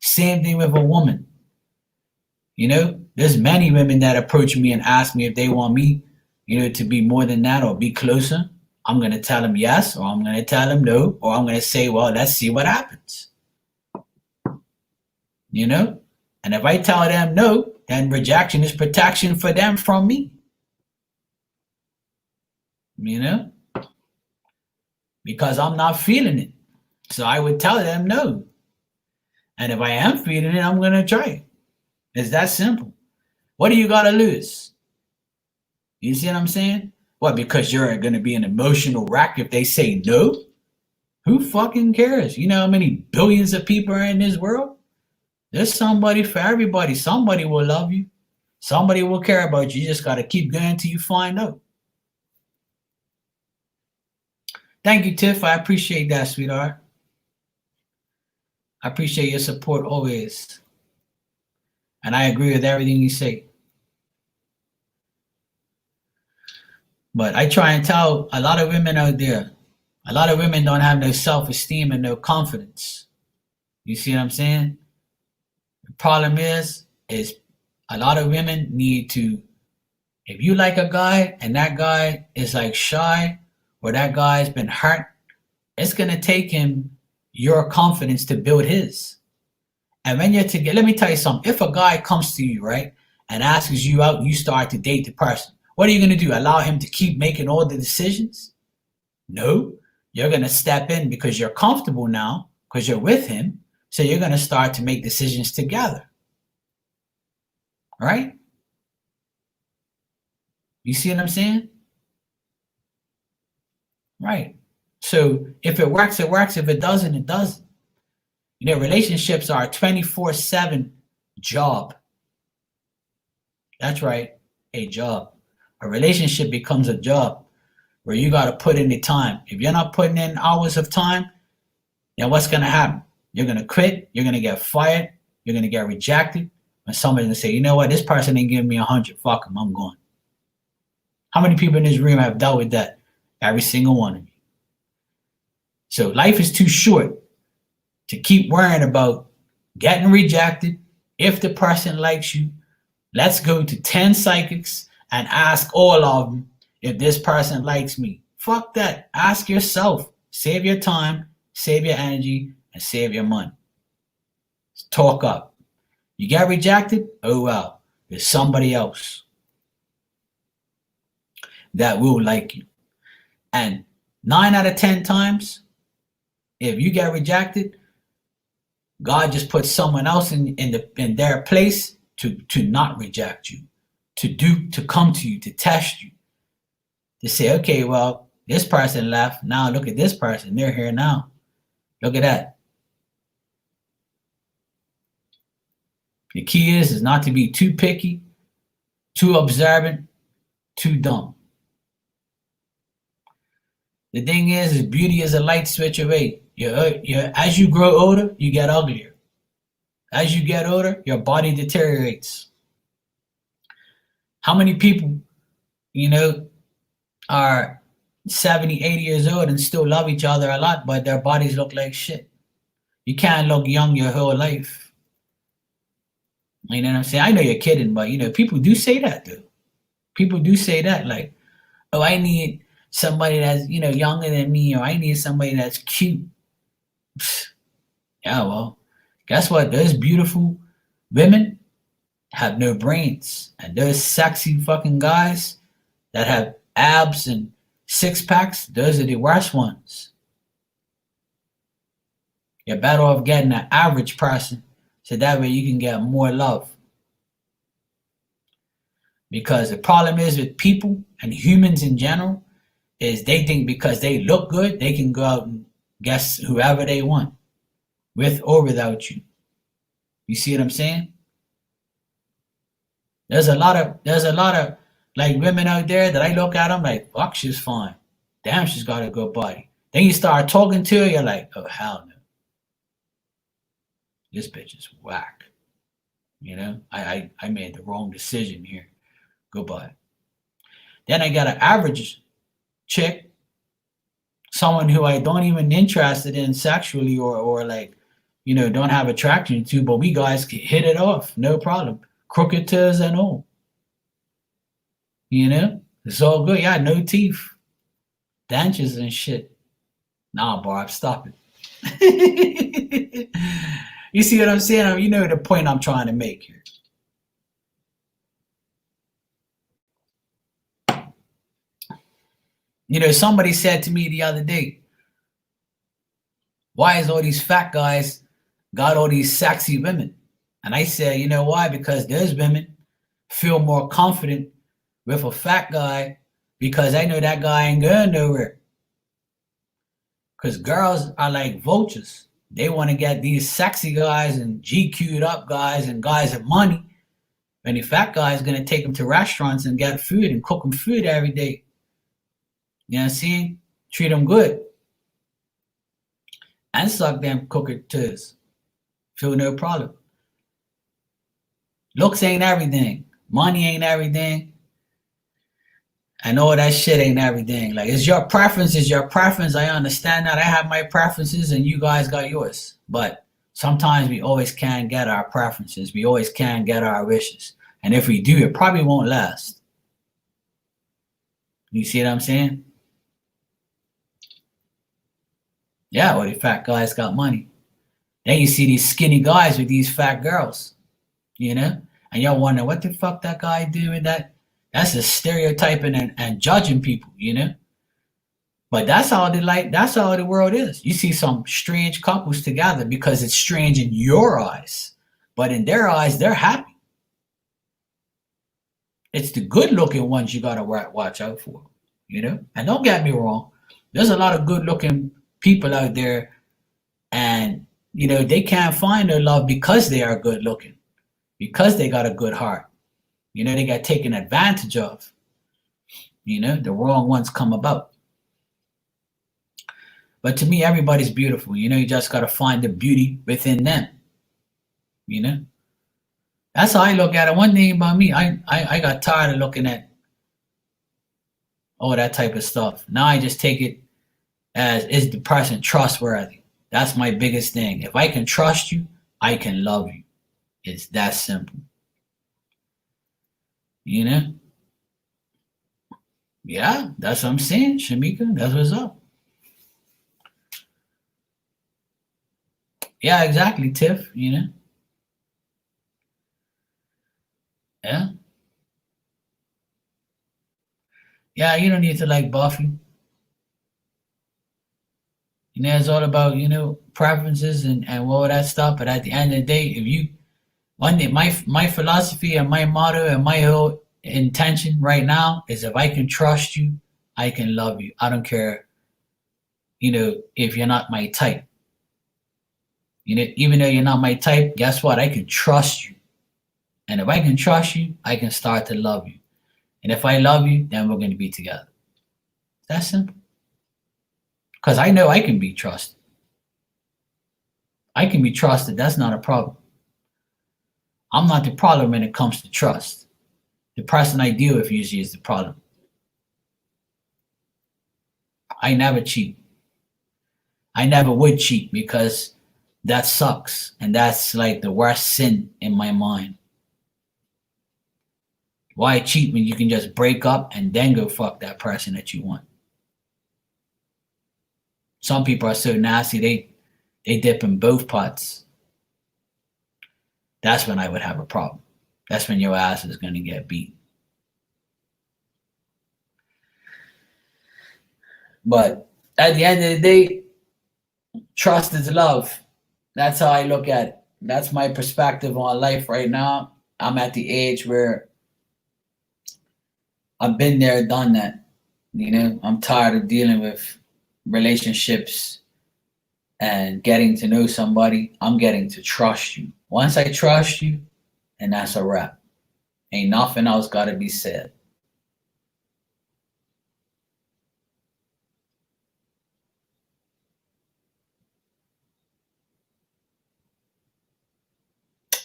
Speaker 1: Same thing with a woman. There's many women that approach me and ask me if they want me, to be more than that or be closer. I'm going to tell them yes, or I'm going to tell them no, or I'm going to say, well, let's see what happens. And if I tell them no, then rejection is protection for them from me. Because I'm not feeling it. So I would tell them no. And if I am feeling it, I'm going to try it. It's that simple. What do you got to lose? You see what I'm saying? What, because you're going to be an emotional wreck if they say no? Who fucking cares? You know how many billions of people are in this world? There's somebody for everybody. Somebody will love you. Somebody will care about you. You just got to keep going until you find out. Thank you, Tiff. I appreciate that, sweetheart. I appreciate your support always. And I agree with everything you say. But I try and tell a lot of women out there, a lot of women don't have no self-esteem and no confidence. You see what I'm saying? The problem is a lot of women need to, if you like a guy and that guy is like shy or that guy's been hurt, it's going to take him your confidence to build his. And when you're together, let me tell you something. If a guy comes to you, right, and asks you out, you start to date the person, what are you going to do? Allow him to keep making all the decisions? No. You're going to step in because you're comfortable now, because you're with him. So you're going to start to make decisions together. Right? You see what I'm saying? Right. So if it works, it works. If it doesn't, it doesn't. Relationships are a 24/7 job. That's right, a job. A relationship becomes a job where you got to put in the time. If you're not putting in hours of time, then what's going to happen? You're going to quit. You're going to get fired. You're going to get rejected. And somebody's going to say, you know what? This person ain't giving me 100. Fuck him. I'm going. How many people in this room have dealt with that? Every single one of you. So life is too short to keep worrying about getting rejected. If the person likes you, let's go to 10 psychics and ask all of them if this person likes me. Fuck that. Ask yourself. Save your time, save your energy, and save your money. Talk up. You get rejected? Oh well. There's somebody else that will like you. And 9 out of 10 times, if you get rejected, God just puts someone else in their place to not reject you. to come to you, to test you, to say, okay, well, this person left. Now look at this person. They're here now. Look at that. The key is not to be too picky, too observant, too dumb. The thing is beauty is a light switch away. As you grow older, you get uglier. As you get older, your body deteriorates. How many people, are 70, 80 years old and still love each other a lot, but their bodies look like shit? You can't look young your whole life. You know what I'm saying? I know you're kidding, but people do say that though. People do say that, like, oh, I need somebody that's, younger than me, or I need somebody that's cute. Yeah, well, guess what? Those beautiful women have no brains. And those sexy fucking guys that have abs and six packs, those are the worst ones. You're better off getting an average person so that way you can get more love. Because the problem is with people and humans in general is they think because they look good, they can go out and guess whoever they want, with or without you. You see what I'm saying? There's a lot of like women out there that I look at them like, fuck, she's fine. Damn, she's got a good body. Then you start talking to her, you're like, oh hell no. This bitch is whack. I made the wrong decision here. Goodbye. Then I got an average chick, someone who I don't even interested in sexually or like, don't have attraction to, but we guys can hit it off, no problem. Crooked toes and all. It's all good. Yeah, no teeth. Dentures and shit. Nah, Barb, stop it. You see what I'm saying? You know the point I'm trying to make here. Somebody said to me the other day, why is all these fat guys got all these sexy women? And I said, you know why? Because those women feel more confident with a fat guy because I know that guy ain't going nowhere. Because girls are like vultures. They want to get these sexy guys and GQ'd up guys and guys with money. And the fat guy is going to take them to restaurants and get food and cook them food every day. You know what I'm saying? Treat them good. And suck them crooked toes. Feel no problem. Looks ain't everything. Money ain't everything. And all that shit ain't everything. Like, it's your preference, I understand that. I have my preferences and you guys got yours. But sometimes we always can't get our preferences. We always can't get our wishes. And if we do, it probably won't last. You see what I'm saying? Yeah, well, the fat guys got money. Then you see these skinny guys with these fat girls, and y'all wonder what the fuck that guy doing that. That's a stereotyping and judging people, But that's all the world is. You see some strange couples together because it's strange in your eyes, but in their eyes, they're happy. It's the good looking ones you gotta watch out for, And don't get me wrong, there's a lot of good looking people out there, and they can't find their love because they are good looking, because they got a good heart. They got taken advantage of. The wrong ones come about. But to me, everybody's beautiful. You just got to find the beauty within them. That's how I look at it. One thing about me, I got tired of looking at all that type of stuff. Now I just take it as, is the person trustworthy? That's my biggest thing. If I can trust you, I can love you. It's that simple. Yeah, that's what I'm saying, Shamika. That's what's up. Yeah, exactly, Tiff, Yeah. Yeah, you don't need to like Buffy. It's all about, preferences and all that stuff. But at the end of the day, if you, one day, my philosophy and my motto and my whole intention right now is if I can trust you, I can love you. I don't care, if you're not my type. Even though you're not my type, guess what? I can trust you. And if I can trust you, I can start to love you. And if I love you, then we're going to be together. That's simple. Because I know I can be trusted. I can be trusted. That's not a problem. I'm not the problem when it comes to trust. The person I deal with usually is the problem. I never cheat. I never would cheat because that sucks. And that's like the worst sin in my mind. Why cheat when you can just break up and then go fuck that person that you want? Some people are so nasty, they dip in both pots. That's when I would have a problem. That's when your ass is going to get beat. But at the end of the day, trust is love. That's how I look at it. That's my perspective on life right now. I'm at the age where I've been there, done that. I'm tired of dealing with relationships and getting to know somebody. I'm getting to trust you. Once I trust you, and that's a wrap. Ain't nothing else got to be said.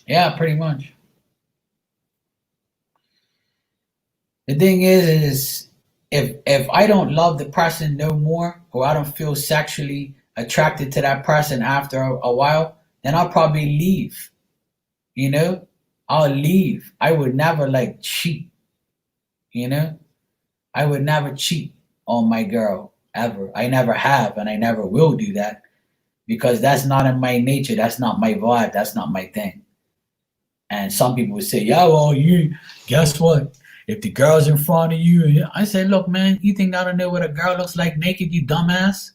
Speaker 1: Yeah, pretty much. The thing is if I don't love the person no more, or I don't feel sexually attracted to that person after a while, then I'll probably leave. I'll leave. I would never like cheat. I would never cheat on my girl ever. I never have, and I never will do that because that's not in my nature. That's not my vibe. That's not my thing. And some people would say, "Yeah, well, guess what? If the girl's in front of you," I say, "Look, man, you think I don't know what a girl looks like naked, you dumbass?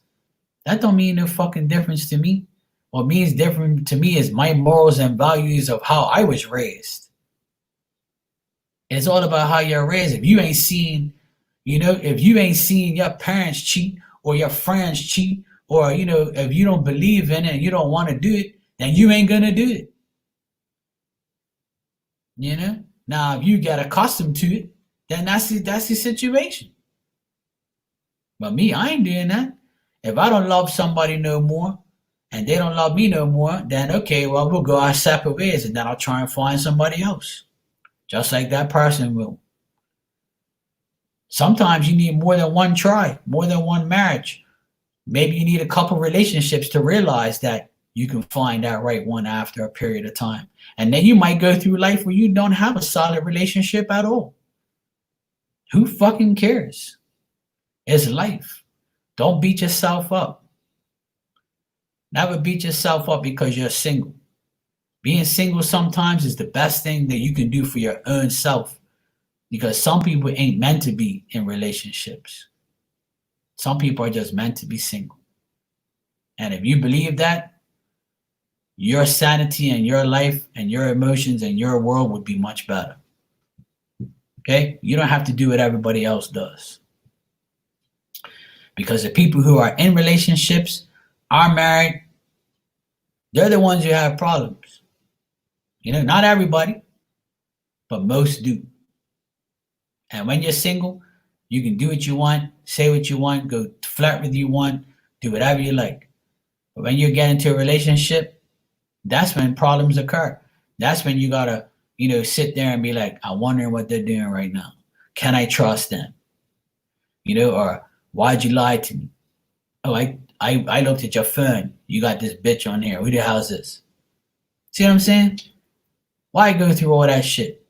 Speaker 1: That don't mean no fucking difference to me. What means different to me is my morals and values of how I was raised. It's all about how you're raised. If you ain't seen, if you ain't seen your parents cheat or your friends cheat, or if you don't believe in it and you don't want to do it, then you ain't gonna do it. Now, if you get accustomed to it, then that's the situation. But me, I ain't doing that. If I don't love somebody no more, and they don't love me no more, then okay, well, we'll go our separate ways, and then I'll try and find somebody else, just like that person will. Sometimes you need more than one try, more than one marriage. Maybe you need a couple relationships to realize that you can find that right one after a period of time. And then you might go through life where you don't have a solid relationship at all. Who fucking cares? It's life. Don't beat yourself up. Never beat yourself up because you're single. Being single sometimes is the best thing that you can do for your own self, because some people ain't meant to be in relationships. Some people are just meant to be single. And if you believe that, your sanity and your life and your emotions and your world would be much better. Okay? You don't have to do what everybody else does. Because the people who are in relationships, are married, they're the ones who have problems. Not everybody, but most do. And when you're single, you can do what you want, say what you want, go flirt with you want, do whatever you like. But when you get into a relationship, that's when problems occur. That's when you gotta, sit there and be like, I wonder what they're doing right now. Can I trust them? Or why'd you lie to me? Oh, I looked at your phone. You got this bitch on here. Who the hell is this? See what I'm saying? Why go through all that shit?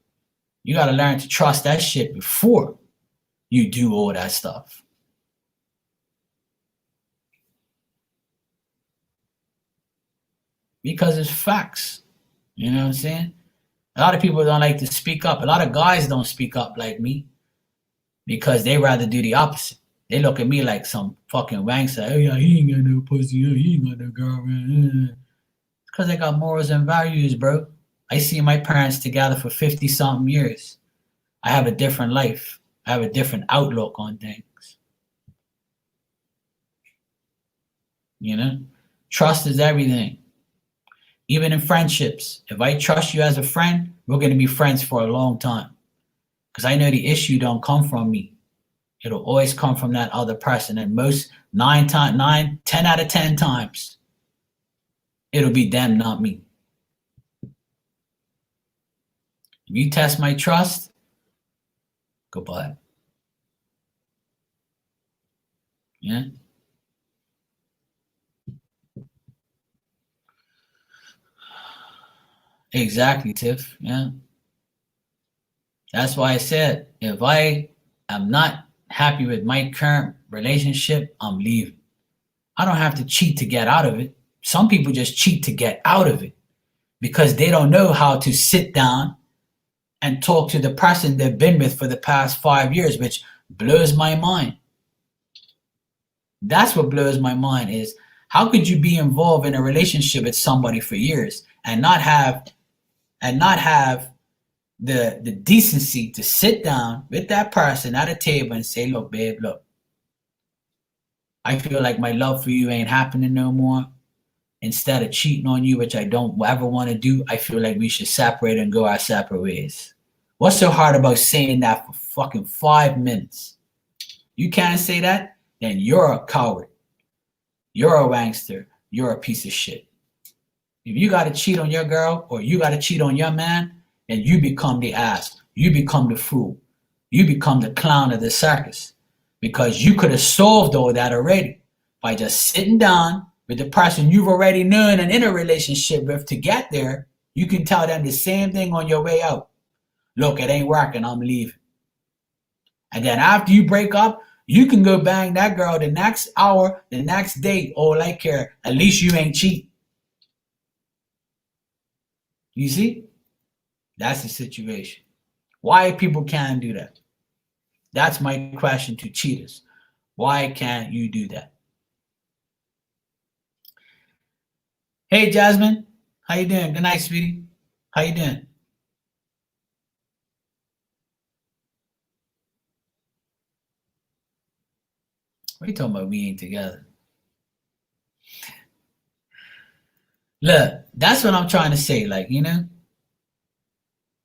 Speaker 1: You gotta learn to trust that shit before you do all that stuff. Because it's facts. You know what I'm saying? A lot of people don't like to speak up. A lot of guys don't speak up like me because they rather do the opposite. They look at me like some fucking wankster. Oh yeah, he ain't got no pussy. He ain't got no girlfriend. It's because I got morals and values, bro. I see my parents together for 50 something years. I have a different life. I have a different outlook on things. You know, trust is everything. Even in friendships, if I trust you as a friend, we're going to be friends for a long time. Because I know the issue don't come from me. It'll always come from that other person. And most 10 out of 10 times, it'll be them, not me. If you test my trust, goodbye. Yeah. Exactly, Tiff. Yeah. That's why I said, if I am not happy with my current relationship, I'm leaving. I don't have to cheat to get out of it. Some people just cheat to get out of it because they don't know how to sit down and talk to the person they've been with for the past 5 years, which blows my mind. That's what blows my mind is how could you be involved in a relationship with somebody for years and not have the decency to sit down with that person at a table and say, look, babe, look, I feel like my love for you ain't happening no more. Instead of cheating on you, which I don't ever want to do, I feel like we should separate and go our separate ways. What's so hard about saying that for fucking 5 minutes? You can't say that? Then you're a coward. You're a wankster. You're a piece of shit. If you got to cheat on your girl or you got to cheat on your man, then you become the ass. You become the fool. You become the clown of the circus because you could have solved all that already by just sitting down with the person you've already known and in a relationship with. To get there, you can tell them the same thing on your way out. Look, it ain't working. I'm leaving. And then after you break up, you can go bang that girl the next hour, the next day. All I care, at least you ain't cheat. You see? That's the situation. Why people can't do that? That's my question to cheaters. Why can't you do that? Hey, Jasmine. How you doing? Good night, sweetie. How you doing? What are you talking about? We ain't together. Look, that's what I'm trying to say. Like, you know,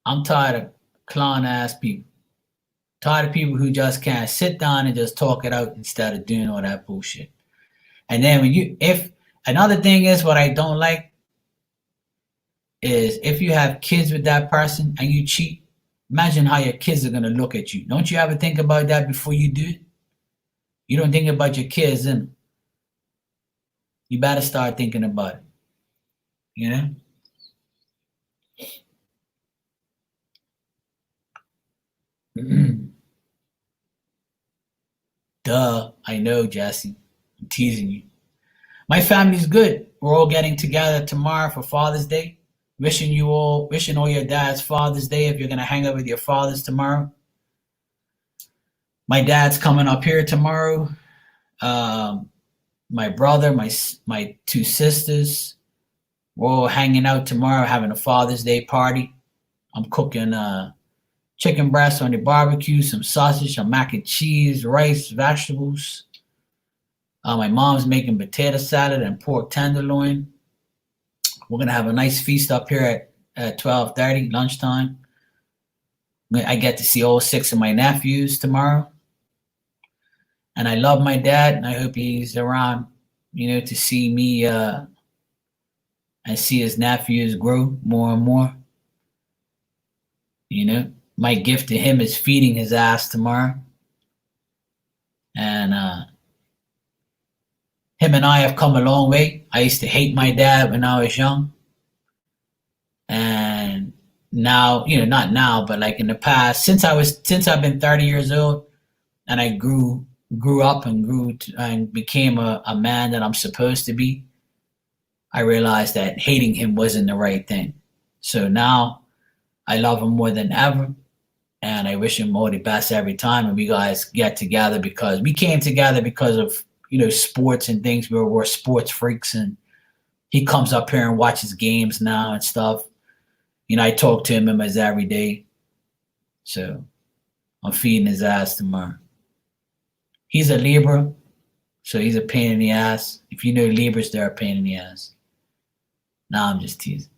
Speaker 1: I'm tired of clown ass people. Tired of people who just can't sit down and just talk it out instead of doing all that bullshit. And then if another thing is what I don't like is if you have kids with that person and you cheat, imagine how your kids are gonna look at you. Don't you ever think about that before you do it? You don't think about your kids, and you better start thinking about it. You know? Duh, I know, Jesse. I'm teasing you. My family's good. We're all getting together tomorrow for Father's Day. Wishing all your dads Father's Day if you're gonna hang out with your fathers tomorrow. My dad's coming up here tomorrow. My brother, my two sisters, we're all hanging out tomorrow, having a Father's Day party. I'm cooking chicken breast on the barbecue, some sausage, some mac and cheese, rice, vegetables. My mom's making potato salad and pork tenderloin. We're gonna have a nice feast up here at 12:30 lunchtime. I get to see all 6 of my nephews tomorrow. And I love my dad, and I hope he's around, you know, to see me and see his nephews grow more and more. You know, my gift to him is feeding his ass tomorrow. And him and I have come a long way. I used to hate my dad when I was young. And now, you know, not now, but like in the past, since I've been 30 years old and I grew up and became a man that I'm supposed to be, I realized that hating him wasn't the right thing. So now I love him more than ever, and I wish him all the best every time. And we guys get together because we came together because of, you know, sports and things. We're sports freaks, and he comes up here and watches games now and stuff. You know, I talk to him almost every day. So I'm feeding his ass tomorrow. He's a Libra, so he's a pain in the ass. If you know Libras, they're a pain in the ass. Nah, I'm just teasing.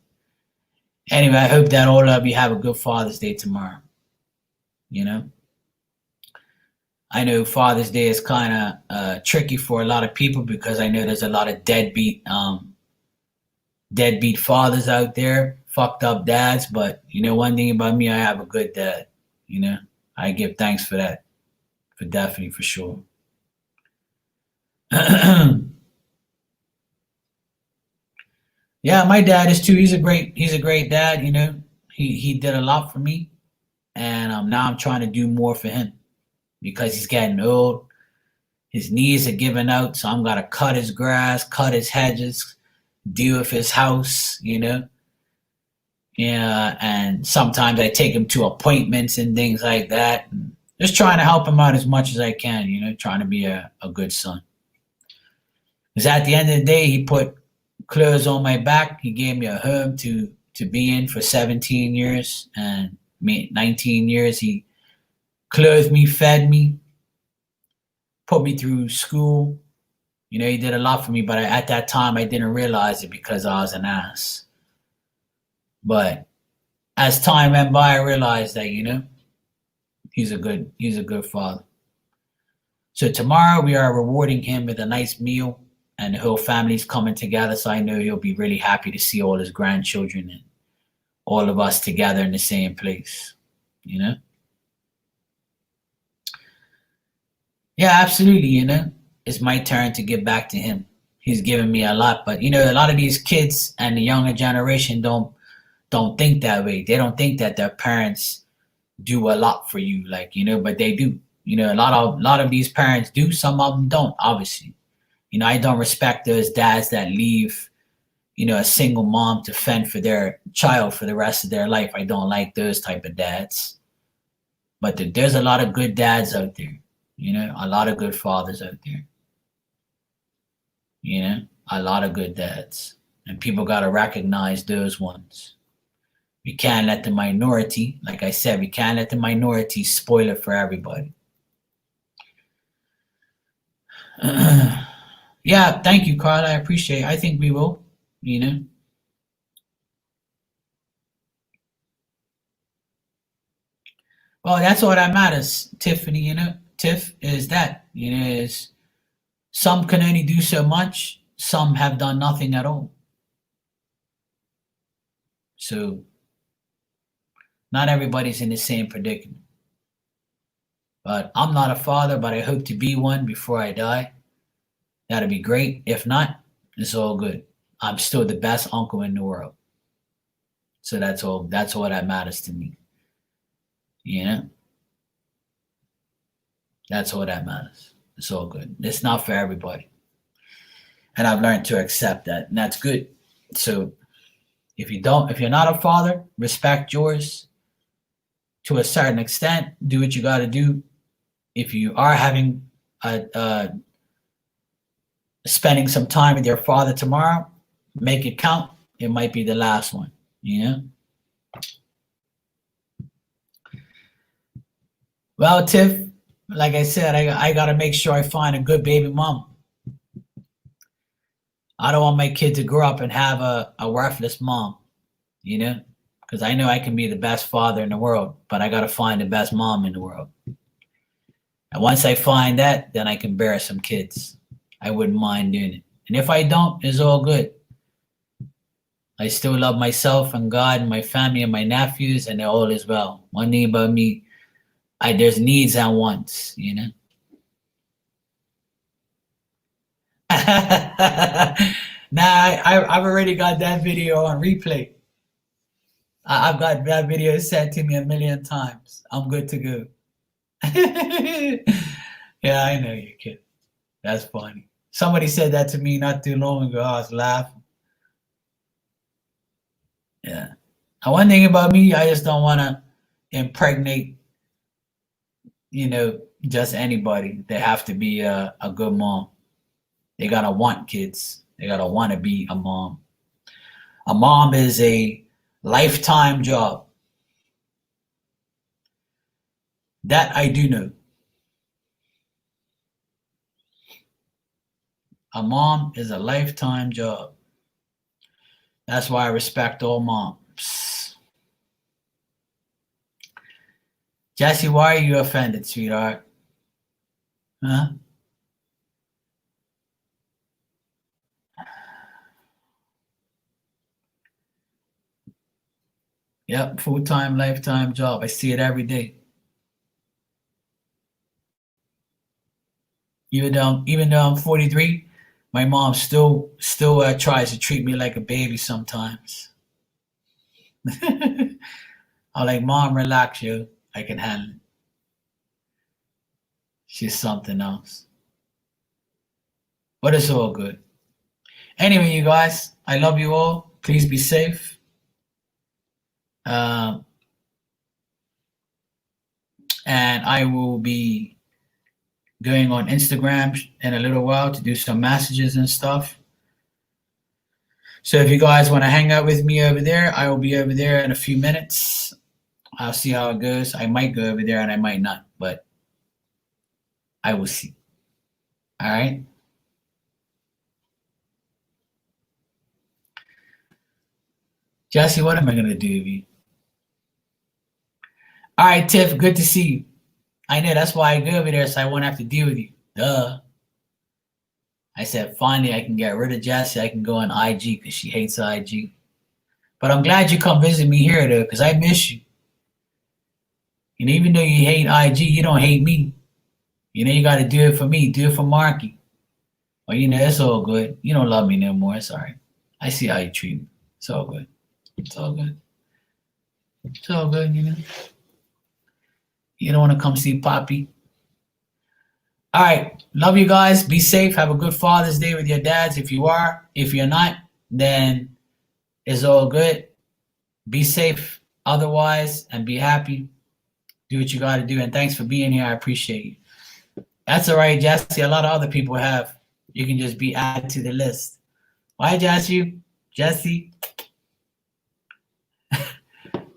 Speaker 1: Anyway, I hope that all of you have a good Father's Day tomorrow. You know? I know Father's Day is kind of tricky for a lot of people because I know there's a lot of deadbeat fathers out there, fucked up dads. But you know one thing about me, I have a good dad. You know, I give thanks for that, for sure. Yeah, my dad is too. He's a great dad. You know, he did a lot for me, and now I'm trying to do more for him because he's getting old. His knees are giving out, so I'm gotta cut his grass, cut his hedges, deal with his house. You know, yeah, and sometimes I take him to appointments and things like that. And just trying to help him out as much as I can. You know, trying to be a good son. Because at the end of the day, he put clothes on my back. He gave me a home to be in for 17 years and 19 years. He clothed me, fed me, put me through school. You know, he did a lot for me, but at that time I didn't realize it because I was an ass. But as time went by, I realized that, you know, he's a good father. So tomorrow we are rewarding him with a nice meal, and the whole family's coming together. So I know he'll be really happy to see all his grandchildren and all of us together in the same place. You know? Yeah, absolutely. You know, it's my turn to give back to him. He's given me a lot, but you know, a lot of these kids and the younger generation don't think that way. They don't think that their parents do a lot for you, like, you know, but they do. You know, a lot of these parents do. Some of them don't, obviously. You know, I don't respect those dads that leave, you know, a single mom to fend for their child for the rest of their life. I don't like those type of dads. But there's a lot of good dads out there. You know, a lot of good fathers out there. You know, a lot of good dads. And people got to recognize those ones. We can't let the minority, like I said, we can't let the minority spoil it for everybody. Yeah, thank you, Carl. I appreciate it. I think we will, you know. Well, that's all that matters, Tiffany, you know. Tiff is that, you know, is some can only do so much, some have done nothing at all. So not everybody's in the same predicament. But I'm not a father, but I hope to be one before I die. That'd be great. If not, it's all good. I'm still the best uncle in the world. So that's all that matters to me. You know? That's all that matters. It's all good. It's not for everybody. And I've learned to accept that. And that's good. So if you're not a father, respect yours to a certain extent. Do what you got to do. If you are having spending some time with your father tomorrow, make it count. It might be the last one, you know? Well, Tiff, like I said, I got to make sure I find a good baby mom. I don't want my kid to grow up and have a worthless mom, you know? Because I know I can be the best father in the world, but I got to find the best mom in the world. And once I find that, then I can bear some kids. I wouldn't mind doing it. And if I don't, it's all good. I still love myself and God and my family and my nephews, and they're all as well. One thing about me, there's needs and wants, you know? Nah, I've already got that video on replay. I've got that video sent to me a million times. I'm good to go. Yeah, I know you, kid. That's funny. Somebody said that to me not too long ago. I was laughing. Yeah. And one thing about me, I just don't want to impregnate, you know, just anybody. They have to be a good mom. They got to want kids. They got to want to be a mom. A mom is a lifetime job. That I do know. A mom is a lifetime job. That's why I respect all moms. Jesse, why are you offended, sweetheart? Huh? Yep, full-time, lifetime job. I see it every day. Even though I'm 43, my mom still tries to treat me like a baby sometimes. I'm like, Mom, relax, yo. I can handle it. She's something else. But it's all good. Anyway, you guys, I love you all. Please be safe. And I will be going on Instagram in a little while to do some messages and stuff. So if you guys want to hang out with me over there, I will be over there in a few minutes. I'll see how it goes. I might go over there and I might not, but I will see. All right. Jesse, what am I going to do with you? All right, Tiff, good to see you. I know, that's why I go over there, so I won't have to deal with you. Duh. I said, finally, I can get rid of Jessie. I can go on IG because she hates IG. But I'm glad you come visit me here, though, because I miss you. And even though you hate IG, you don't hate me. You know, you got to do it for me. Do it for Marky. Well, you know, it's all good. You don't love me no more. It's all right. I see how you treat me. It's all good. It's all good. It's all good, you know. You don't want to come see Poppy. All right. Love you guys. Be safe. Have a good Father's Day with your dads if you are. If you're not, then it's all good. Be safe otherwise and be happy. Do what you got to do. And thanks for being here. I appreciate you. That's all right, Jesse. A lot of other people have. You can just be added to the list. Why, Jesse? Jesse.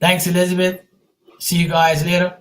Speaker 1: Thanks, Elizabeth. See you guys later.